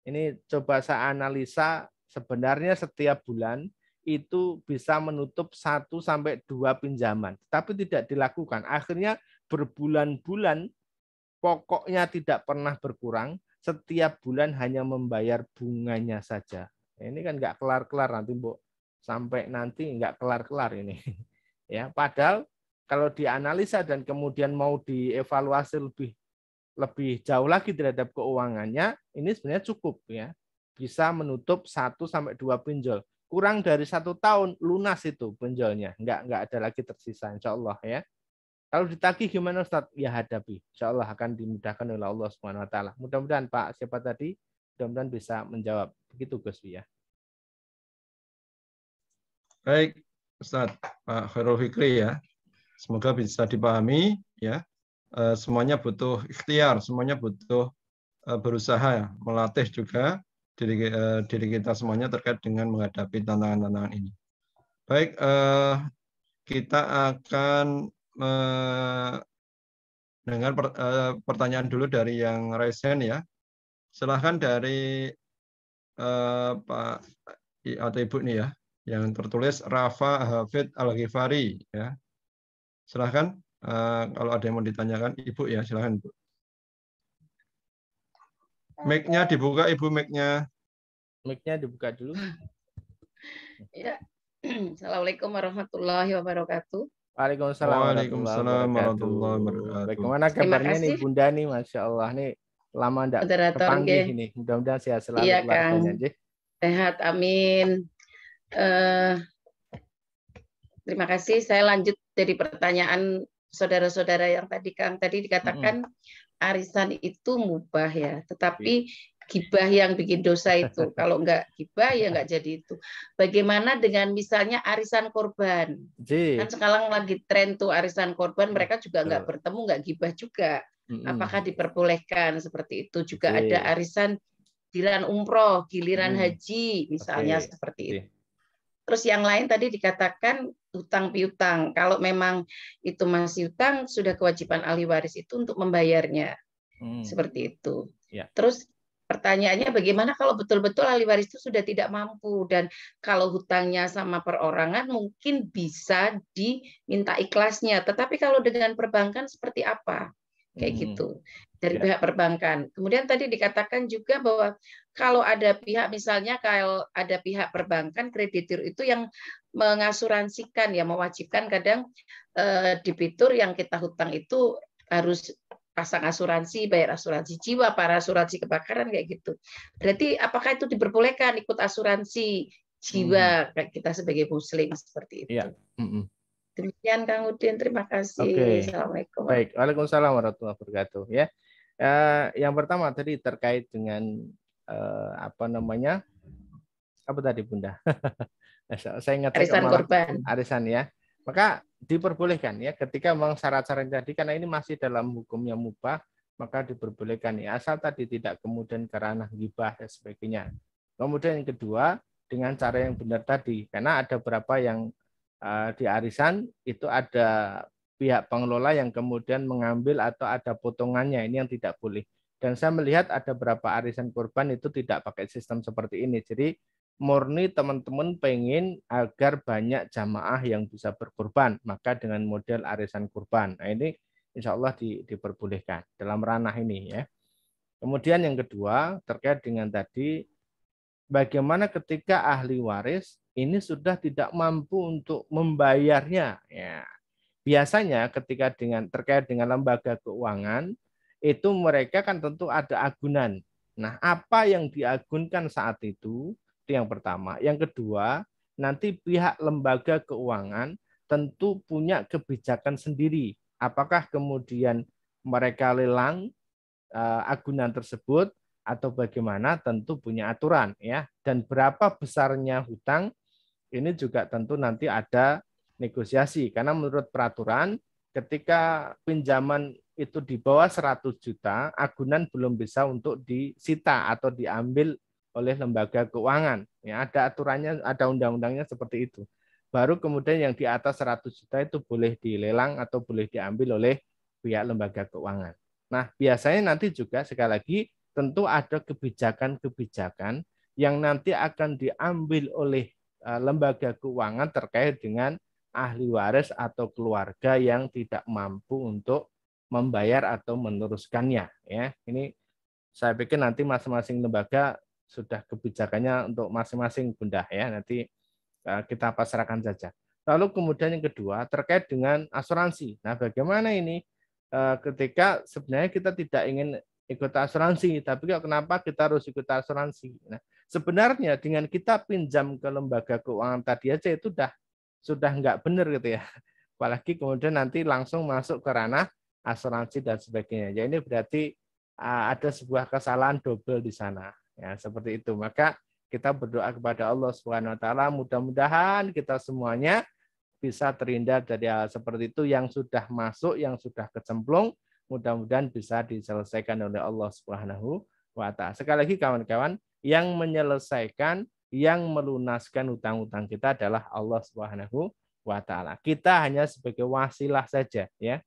Ini coba saya analisa, sebenarnya setiap bulan itu bisa menutup 1 sampai 2 pinjaman, tapi tidak dilakukan. Akhirnya berbulan-bulan pokoknya tidak pernah berkurang, setiap bulan hanya membayar bunganya saja. Ini kan nggak kelar-kelar nanti, Bu. Sampai nanti nggak kelar-kelar ini. Ya, padahal kalau dianalisa dan kemudian mau dievaluasi lebih jauh lagi terhadap keuangannya, ini sebenarnya cukup ya. Bisa menutup 1 sampai 2 pinjol. Kurang dari 1 tahun lunas itu pinjolnya, nggak ada lagi tersisa, insya Allah ya. Kalau ditagih gimana Ustaz? Ya hadapi, insya Allah akan dimudahkan oleh Allah Subhanahu Wa Taala. Mudah-mudahan Pak siapa tadi, mudah-mudahan bisa menjawab. Begitu Gus ya.
Baik, Ustaz Pak Khairul Fikri ya. Semoga bisa dipahami ya. Semuanya butuh ikhtiar, semuanya butuh berusaha melatih juga diri kita semuanya terkait dengan menghadapi tantangan-tantangan ini. Baik, kita akan mendengar pertanyaan dulu dari yang raise hand ya. Silahkan dari Pak atau Ibu nih ya, yang tertulis Rafa Hafid Al-Ghifari ya. Silahkan kalau ada yang mau ditanyakan Ibu ya, silahkan Ibu. Mic-nya dibuka Ibu, mic-nya.
Mic-nya dibuka dulu.
Ya. Assalamualaikum warahmatullahi wabarakatuh.
Waalaikumsalam warahmatullahi wabarakatuh. Bagaimana kabarnya nih Bunda nih, Masya Allah nih lama enggak kepanggih ini. Mudah-mudahan sehat selalu.
Iya Kang. Sehat, amin. Terima kasih. Saya lanjut dari pertanyaan saudara-saudara yang tadi Kang. Tadi dikatakan arisan itu mubah ya, tetapi gibah yang bikin dosa itu. Kalau nggak gibah ya nggak jadi itu. Bagaimana dengan misalnya arisan korban? Kan sekarang lagi tren tuh arisan korban, mereka juga nggak bertemu, nggak gibah juga. Apakah diperbolehkan seperti itu? Juga ada arisan giliran umroh, giliran haji, misalnya seperti itu. Terus yang lain tadi dikatakan hutang piutang. Kalau memang itu masih hutang, sudah kewajiban ahli waris itu untuk membayarnya. Seperti itu.
Ya.
Terus pertanyaannya bagaimana kalau betul-betul ahli waris itu sudah tidak mampu, dan kalau hutangnya sama perorangan mungkin bisa diminta ikhlasnya, tetapi kalau dengan perbankan seperti apa? Kayak gitu dari pihak perbankan. Kemudian tadi dikatakan juga bahwa kalau ada pihak, misalnya kalau ada pihak perbankan, kreditur itu yang mengasuransikan ya, mewajibkan kadang debitur yang kita hutang itu harus pasang asuransi, bayar asuransi jiwa, para asuransi kebakaran kayak gitu. Berarti apakah itu diperbolehkan ikut asuransi jiwa kita sebagai muslim seperti itu?
Ya.
Demikian Kang Udin, terima kasih. Assalamualaikum.
Baik, waalaikumsalam warahmatullahi wabarakatuh. Ya, yang pertama tadi terkait dengan apa tadi Bunda? Saya ingat
arisan korban.
Arisan ya. Maka diperbolehkan ya ketika memang syarat-syarat tadi, karena ini masih dalam hukumnya mubah, maka diperbolehkan ya, asal tadi tidak kemudian ke ranah ghibah dan sebagainya. Kemudian yang kedua dengan cara yang benar tadi, karena ada beberapa yang di arisan itu ada pihak pengelola yang kemudian mengambil atau ada potongannya, ini yang tidak boleh. Dan saya melihat ada beberapa arisan korban itu tidak pakai sistem seperti ini. Jadi murni teman-teman pengen agar banyak jamaah yang bisa berkorban, maka dengan model arisan kurban. Nah, ini insya Allah diperbolehkan dalam ranah ini ya. Kemudian yang kedua terkait dengan tadi, bagaimana ketika ahli waris ini sudah tidak mampu untuk membayarnya. Ya. Biasanya ketika terkait dengan lembaga keuangan, itu mereka kan tentu ada agunan. Nah, apa yang diagunkan saat itu yang pertama. Yang kedua, nanti pihak lembaga keuangan tentu punya kebijakan sendiri. Apakah kemudian mereka lelang agunan tersebut atau bagaimana, tentu punya aturan ya. Dan berapa besarnya hutang ini juga tentu nanti ada negosiasi, karena menurut peraturan ketika pinjaman itu di bawah 100 juta, agunan belum bisa untuk disita atau diambil oleh lembaga keuangan. Ya, ada aturannya, ada undang-undangnya seperti itu. Baru kemudian yang di atas 100 juta itu boleh dilelang atau boleh diambil oleh pihak lembaga keuangan. Nah, biasanya nanti juga sekali lagi tentu ada kebijakan-kebijakan yang nanti akan diambil oleh lembaga keuangan terkait dengan ahli waris atau keluarga yang tidak mampu untuk membayar atau meneruskannya. Ya, ini saya pikir nanti masing-masing lembaga sudah kebijakannya untuk masing-masing Bunda ya, nanti kita pasrahkan saja. Lalu kemudian yang kedua terkait dengan asuransi. Nah, bagaimana ini ketika sebenarnya kita tidak ingin ikut asuransi, tapi kenapa kita harus ikut asuransi? Nah, sebenarnya dengan kita pinjam ke lembaga keuangan tadi aja itu sudah nggak benar gitu ya. Apalagi kemudian nanti langsung masuk ke ranah asuransi dan sebagainya. Ya, ini berarti ada sebuah kesalahan double di sana. Ya, seperti itu. Maka kita berdoa kepada Allah Subhanahu wa taala, mudah-mudahan kita semuanya bisa terhindar dari hal seperti itu yang sudah masuk, yang sudah kecemplung, mudah-mudahan bisa diselesaikan oleh Allah Subhanahu wa Ta'ala. Sekali lagi kawan-kawan, yang menyelesaikan, yang melunaskan hutang-hutang kita adalah Allah Subhanahu wa Ta'ala. Kita hanya sebagai wasilah saja, ya.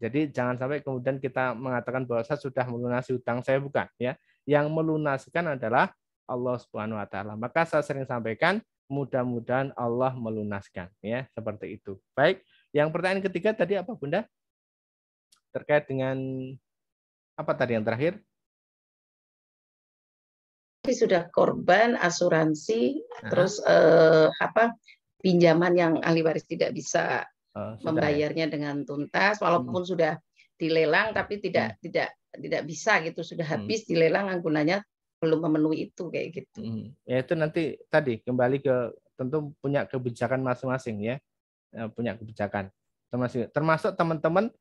Jadi jangan sampai kemudian kita mengatakan bahwa saya sudah melunasi hutang saya, bukan, ya. Yang melunaskan adalah Allah Subhanahu wa Ta'ala. Maka saya sering sampaikan, mudah-mudahan Allah melunaskan, ya, seperti itu. Baik, yang pertanyaan ketiga tadi apa, Bunda? Terkait dengan apa tadi yang terakhir?
Sudah korban asuransi, terus pinjaman yang ahli waris tidak bisa membayarnya dengan tuntas, walaupun sudah dilelang tapi tidak bisa gitu, sudah habis dilelang, gunanya belum memenuhi itu kayak gitu.
Ya itu nanti tadi kembali ke tentu punya kebijakan masing-masing, ya, punya kebijakan termasuk teman-teman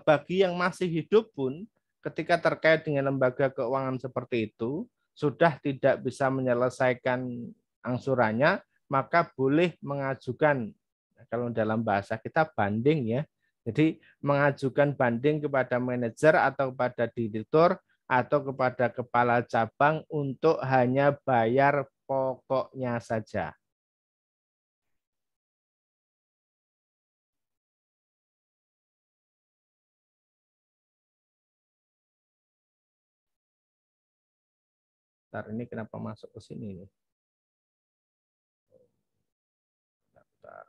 bagi yang masih hidup pun ketika terkait dengan lembaga keuangan seperti itu sudah tidak bisa menyelesaikan angsurannya, maka boleh mengajukan, kalau dalam bahasa kita banding, ya. Jadi mengajukan banding kepada manajer atau kepada direktur atau kepada kepala cabang untuk hanya bayar pokoknya saja. Bentar, ini kenapa masuk ke sini nih? Bentar.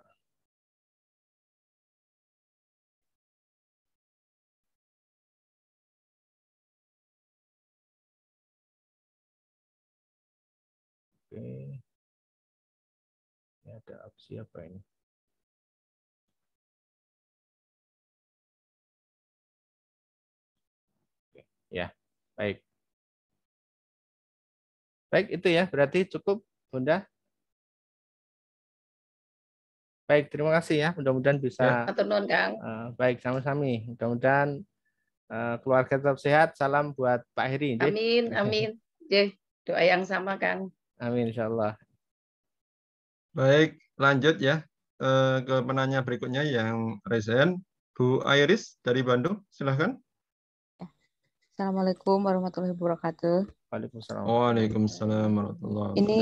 Oke. Ini ada opsi apa ini? Oke. Ya, baik. Baik, itu ya, berarti cukup, Bunda. Baik, terima kasih ya. Mudah-mudahan bisa. Baik, sama-sama. Mudah-mudahan keluarga tetap sehat. Salam buat Pak Heri.
Amin, amin. Doa yang sama, Kang.
Amin, insya Allah.
Baik, lanjut ya ke penanya berikutnya yang resen. Bu Iris dari Bandung, silahkan.
Assalamualaikum warahmatullahi wabarakatuh.
Waalaikumsalam.
Waalaikumsalam warahmatullahi wabarakatuh.
Ini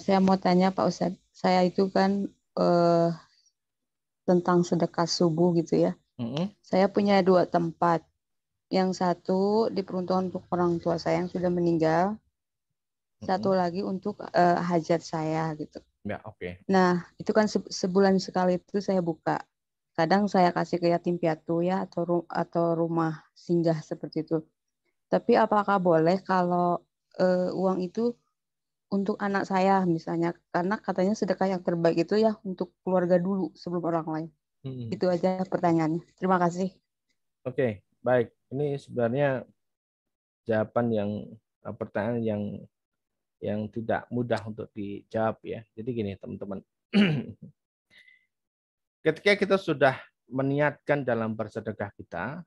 saya mau tanya Pak Ustadz, saya itu kan tentang sedekah subuh gitu ya. Saya punya 2 tempat. Yang satu diperuntukkan untuk orang tua saya yang sudah meninggal. Satu lagi untuk hajat saya gitu.
Ya, oke.
Nah, itu kan sebulan sekali itu saya buka. Kadang saya kasih ke yatim piatu ya atau rumah singgah seperti itu. Tapi apakah boleh kalau uang itu untuk anak saya misalnya, karena katanya sedekah yang terbaik itu ya untuk keluarga dulu sebelum orang lain. Itu aja pertanyaannya. Terima kasih.
Oke, baik. Ini sebenarnya jawaban yang pertanyaan yang tidak mudah untuk dijawab, ya. Jadi gini, teman-teman. Ketika kita sudah meniatkan dalam bersedekah kita,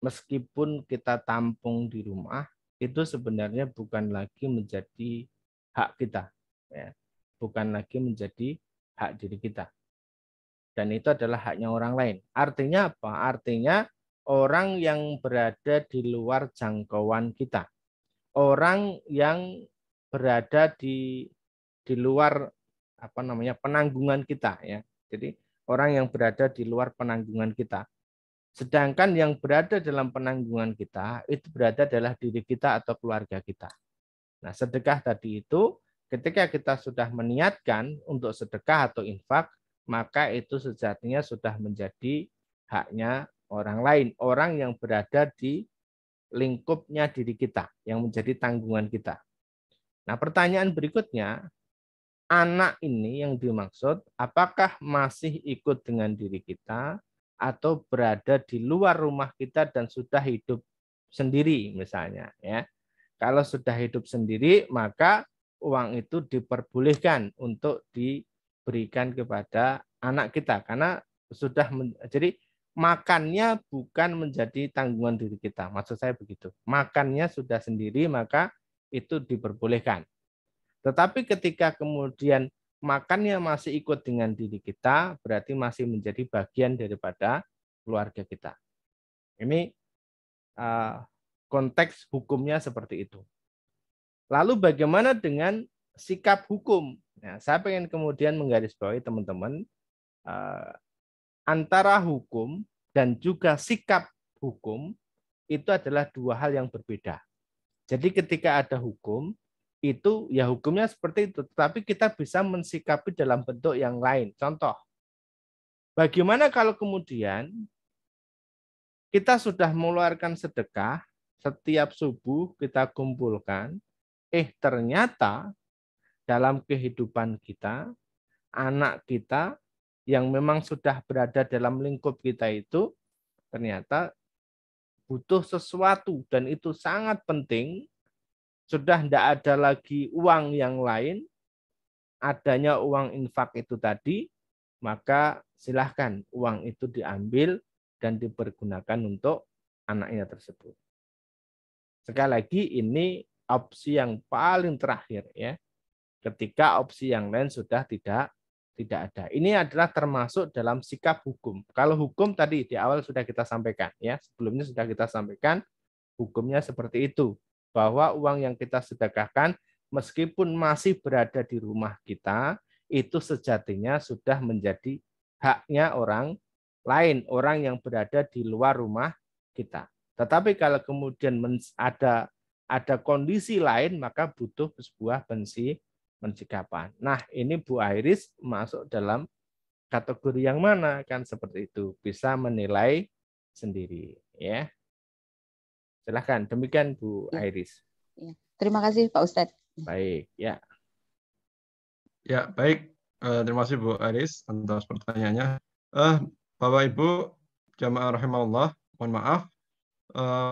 meskipun kita tampung di rumah, itu sebenarnya bukan lagi menjadi hak kita, ya. Bukan lagi menjadi hak diri kita. Dan itu adalah haknya orang lain. Artinya apa? Artinya orang yang berada di luar jangkauan kita. Orang yang berada di luar penanggungan kita, ya. Jadi orang yang berada di luar penanggungan kita. Sedangkan yang berada dalam penanggungan kita itu berada adalah diri kita atau keluarga kita. Nah, sedekah tadi itu ketika kita sudah meniatkan untuk sedekah atau infak, maka itu sejatinya sudah menjadi haknya orang lain, orang yang berada di lingkupnya diri kita, yang menjadi tanggungan kita. Nah, pertanyaan berikutnya, anak ini yang dimaksud apakah masih ikut dengan diri kita atau berada di luar rumah kita dan sudah hidup sendiri misalnya, ya. Kalau sudah hidup sendiri, maka uang itu diperbolehkan untuk diberikan kepada anak kita karena sudah jadi makannya bukan menjadi tanggungan diri kita. Maksud saya begitu. Makannya sudah sendiri, maka itu diperbolehkan. Tetapi ketika kemudian makannya masih ikut dengan diri kita, berarti masih menjadi bagian daripada keluarga kita. Ini konteks hukumnya seperti itu. Lalu bagaimana dengan sikap hukum? Nah, saya ingin kemudian menggarisbawahi teman-teman, antara hukum dan juga sikap hukum itu adalah dua hal yang berbeda. Jadi ketika ada hukum, itu ya hukumnya seperti itu, tetapi kita bisa mensikapi dalam bentuk yang lain. Contoh, bagaimana kalau kemudian kita sudah mengeluarkan sedekah, setiap subuh kita kumpulkan, ternyata dalam kehidupan kita, anak kita yang memang sudah berada dalam lingkup kita itu, ternyata butuh sesuatu, dan itu sangat penting, sudah tidak ada lagi uang yang lain, adanya uang infak itu tadi, maka silahkan uang itu diambil dan dipergunakan untuk anaknya tersebut. Sekali lagi, ini opsi yang paling terakhir, ya. Ketika opsi yang lain sudah tidak ada. Ini adalah termasuk dalam sikap hukum. Kalau hukum tadi di awal sudah kita sampaikan, ya, sebelumnya sudah kita sampaikan hukumnya seperti itu, bahwa uang yang kita sedekahkan meskipun masih berada di rumah kita, itu sejatinya sudah menjadi haknya orang lain, orang yang berada di luar rumah kita. Tetapi kalau kemudian ada kondisi lain, maka butuh sebuah pensikapan. Nah, ini Bu Iris masuk dalam kategori yang mana, kan seperti itu, bisa menilai sendiri, ya. Silahkan, demikian Bu Iris.
Ya. Terima kasih Pak Ustadz.
Baik, ya.
Ya, baik. Terima kasih Bu Iris atas pertanyaannya. Bapak Ibu jamaah rahimallah, mohon maaf,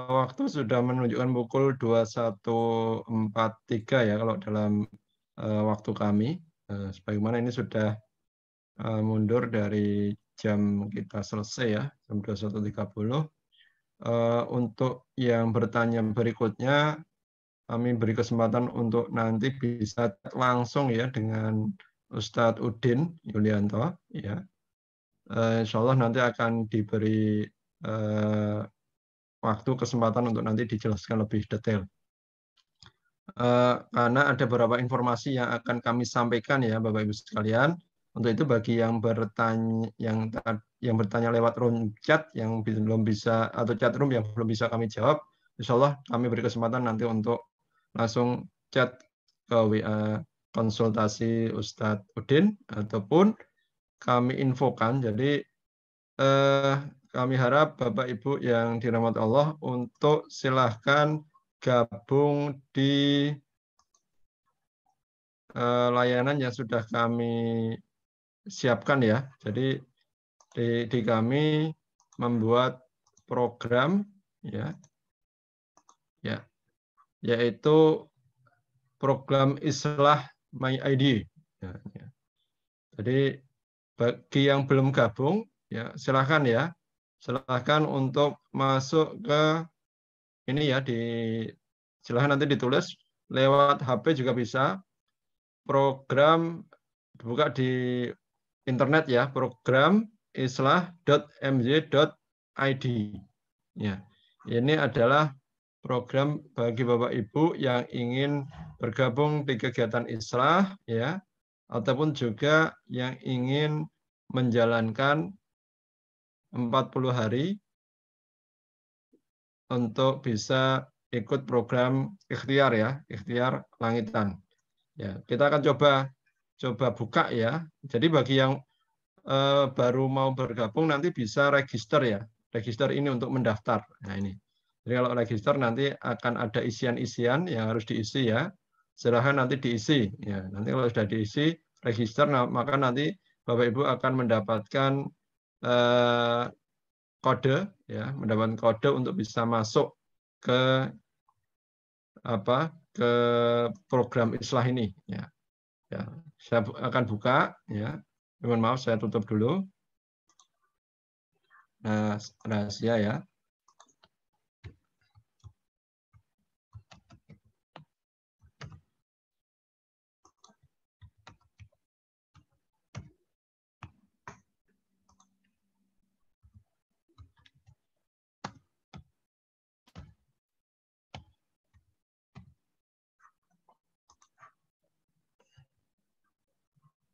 waktu sudah menunjukkan pukul 21.43 ya kalau dalam waktu kami. Sebagaimana ini sudah mundur dari jam kita selesai ya, jam 21.30. Untuk yang bertanya berikutnya, kami beri kesempatan untuk nanti bisa langsung ya dengan Ustadz Udin Yulianto. Ya. Insya Allah nanti akan diberi waktu kesempatan untuk nanti dijelaskan lebih detail. Karena ada beberapa informasi yang akan kami sampaikan ya Bapak Ibu sekalian. Untuk itu bagi yang bertanya lewat room chat yang belum bisa, atau chat room yang belum bisa kami jawab, insya Allah kami beri kesempatan nanti untuk langsung chat ke WA konsultasi Ustadz Udin, ataupun kami infokan. Jadi kami harap Bapak Ibu yang dirahmati Allah untuk silahkan gabung di layanan yang sudah kami siapkan ya. Jadi di kami membuat program ya, yaitu program Islah My ID. Ya. Jadi bagi yang belum gabung ya silahkan untuk masuk ke ini ya, silahkan nanti ditulis lewat HP juga bisa. Program dibuka di internet ya, program islah.mj.id. Ya, ini adalah program bagi Bapak Ibu yang ingin bergabung di kegiatan Islah ya, ataupun juga yang ingin menjalankan 40 hari untuk bisa ikut program ikhtiar ya, ikhtiar langitan. Ya, kita akan coba buka ya. Jadi bagi yang baru mau bergabung nanti bisa register ya. Register ini untuk mendaftar. Nah ini. Jadi kalau register nanti akan ada isian-isian yang harus diisi ya. Silahkan nanti diisi. Ya, nanti kalau sudah diisi register, maka nanti Bapak Ibu akan mendapatkan kode ya, mendapatkan kode untuk bisa masuk ke ke program Islah ini ya. Ya, saya akan buka ya. Mohon maaf saya tutup dulu. Nah, rahasia ya.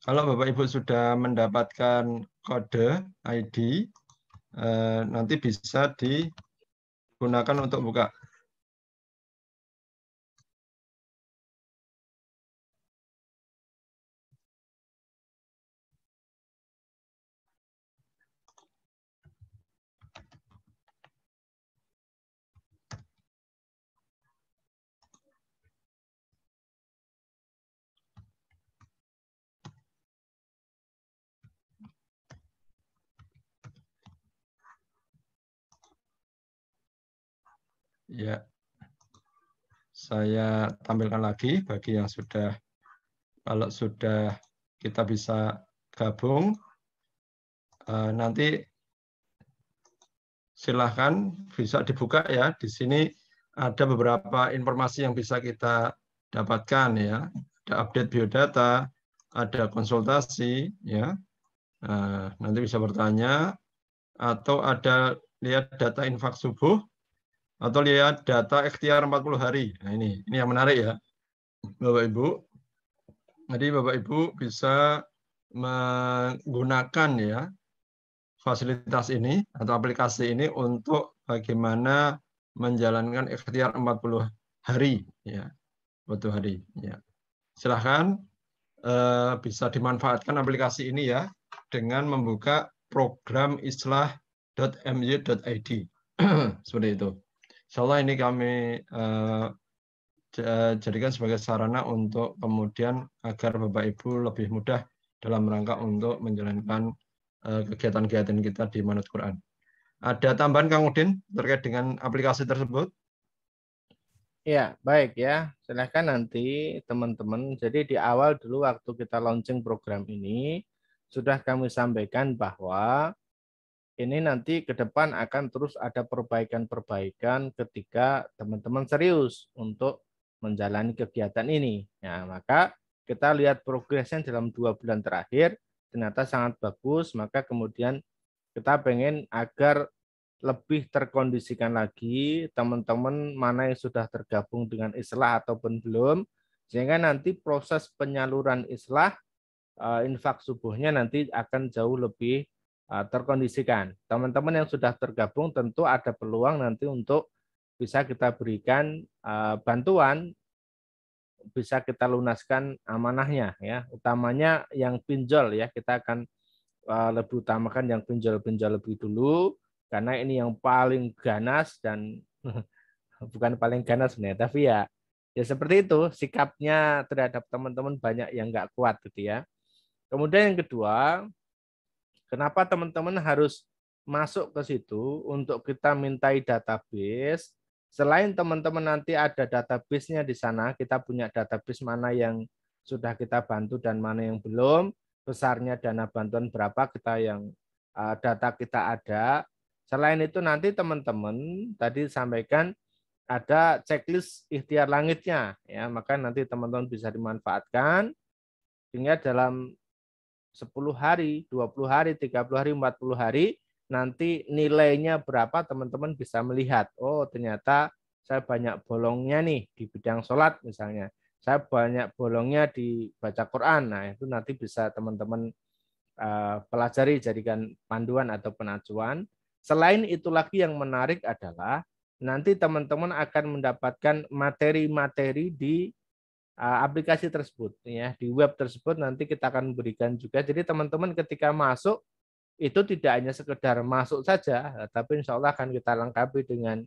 Kalau Bapak Ibu sudah mendapatkan kode ID, nanti bisa digunakan untuk buka. Ya, saya tampilkan lagi bagi yang sudah, kalau sudah kita bisa gabung, nanti silahkan bisa dibuka ya. Di sini ada beberapa informasi yang bisa kita dapatkan ya. Ada update biodata, ada konsultasi ya. Nanti bisa bertanya, atau ada lihat data infak subuh, atau lihat data ikhtiar 40 hari. Nah ini yang menarik ya, Bapak Ibu. Jadi Bapak Ibu bisa menggunakan ya fasilitas ini atau aplikasi ini untuk bagaimana menjalankan ikhtiar 40 hari ya. 40 hari ya. Silahkan bisa dimanfaatkan aplikasi ini ya dengan membuka program islah.my.id. Seperti itu. Insya Allah ini kami jadikan sebagai sarana untuk kemudian agar Bapak Ibu lebih mudah dalam rangka untuk menjalankan kegiatan-kegiatan kita di Manut Quran. Ada tambahan Kang Udin terkait dengan aplikasi tersebut?
Ya, baik ya. Silahkan nanti teman-teman. Jadi di awal dulu waktu kita launching program ini, sudah kami sampaikan bahwa ini nanti ke depan akan terus ada perbaikan-perbaikan ketika teman-teman serius untuk menjalani kegiatan ini. Ya, maka kita lihat progresnya dalam 2 bulan terakhir, ternyata sangat bagus, maka kemudian kita pengen agar lebih terkondisikan lagi teman-teman mana yang sudah tergabung dengan Islah ataupun belum, sehingga nanti proses penyaluran Islah infak subuhnya nanti akan jauh lebih terkondisikan. Teman-teman yang sudah tergabung tentu ada peluang nanti untuk bisa kita berikan bantuan, bisa kita lunaskan amanahnya ya, utamanya yang pinjol ya, kita akan lebih utamakan yang pinjol-pinjol lebih dulu karena ini yang paling ganas dan bukan paling ganas sebenarnya, tapi ya seperti itu sikapnya terhadap teman-teman banyak yang nggak kuat gitu ya. Kemudian yang kedua, kenapa teman-teman harus masuk ke situ untuk kita mintai database? Selain teman-teman nanti ada database-nya di sana, kita punya database mana yang sudah kita bantu dan mana yang belum, besarnya dana bantuan berapa kita yang data kita ada. Selain itu nanti teman-teman tadi sampaikan ada checklist ikhtiar langitnya ya, maka nanti teman-teman bisa dimanfaatkan sehingga dalam 10 hari, 20 hari, 30 hari, 40 hari, nanti nilainya berapa teman-teman bisa melihat. Oh, ternyata saya banyak bolongnya nih di bidang sholat misalnya. Saya banyak bolongnya di baca Quran. Nah, itu nanti bisa teman-teman pelajari, jadikan panduan atau penacuan. Selain itu lagi yang menarik adalah nanti teman-teman akan mendapatkan materi-materi di aplikasi tersebut ya, di web tersebut nanti kita akan berikan juga. Jadi teman-teman ketika masuk itu tidak hanya sekedar masuk saja, tapi insya Allah akan kita lengkapi dengan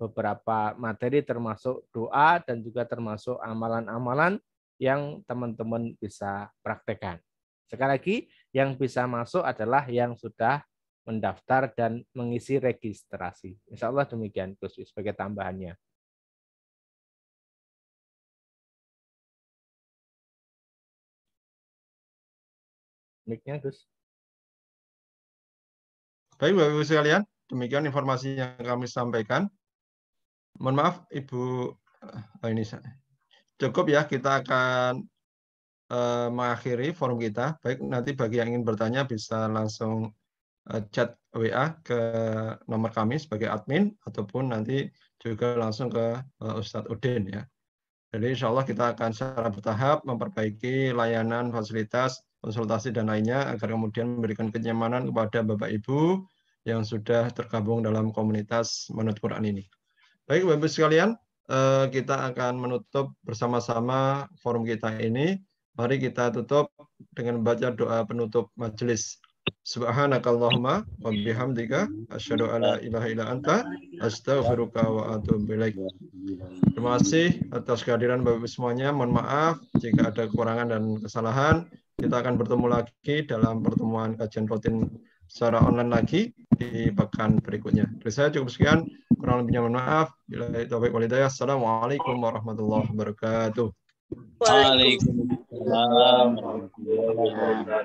beberapa materi termasuk doa dan juga termasuk amalan-amalan yang teman-teman bisa praktekkan. Sekali lagi, yang bisa masuk adalah yang sudah mendaftar dan mengisi registrasi. Insya Allah demikian, Gus, sebagai tambahannya. Mic-nya, Gus.
Baik, Bapak Ibu sekalian, demikian informasi yang kami sampaikan. Mohon maaf, Ibu, ini cukup ya, kita akan mengakhiri forum kita. Baik, nanti bagi yang ingin bertanya bisa langsung chat WA ke nomor kami sebagai admin, ataupun nanti juga langsung ke Ustadz Udin ya. Jadi insya Allah kita akan secara bertahap memperbaiki layanan, fasilitas, konsultasi, dan lainnya agar kemudian memberikan kenyamanan kepada Bapak Ibu yang sudah tergabung dalam komunitas Manut Quran ini. Baik Bapak Ibu sekalian, kita akan menutup bersama-sama forum kita ini. Mari kita tutup dengan membaca doa penutup majelis. Subhanakallahumma wa bihamdika asyhadu alla ilaha illa anta astaghfiruka wa atubu ilaik. Terima kasih atas kehadiran Bapak Ibu semuanya. Mohon maaf jika ada kekurangan dan kesalahan. Kita akan bertemu lagi dalam pertemuan kajian rutin secara online lagi di pekan berikutnya. Dari saya cukup sekian. Kurang lebihnya mohon maaf. Billahi taufiq wal hidayah. Assalamualaikum warahmatullahi wabarakatuh.
Waalaikumsalam warahmatullahi wabarakatuh.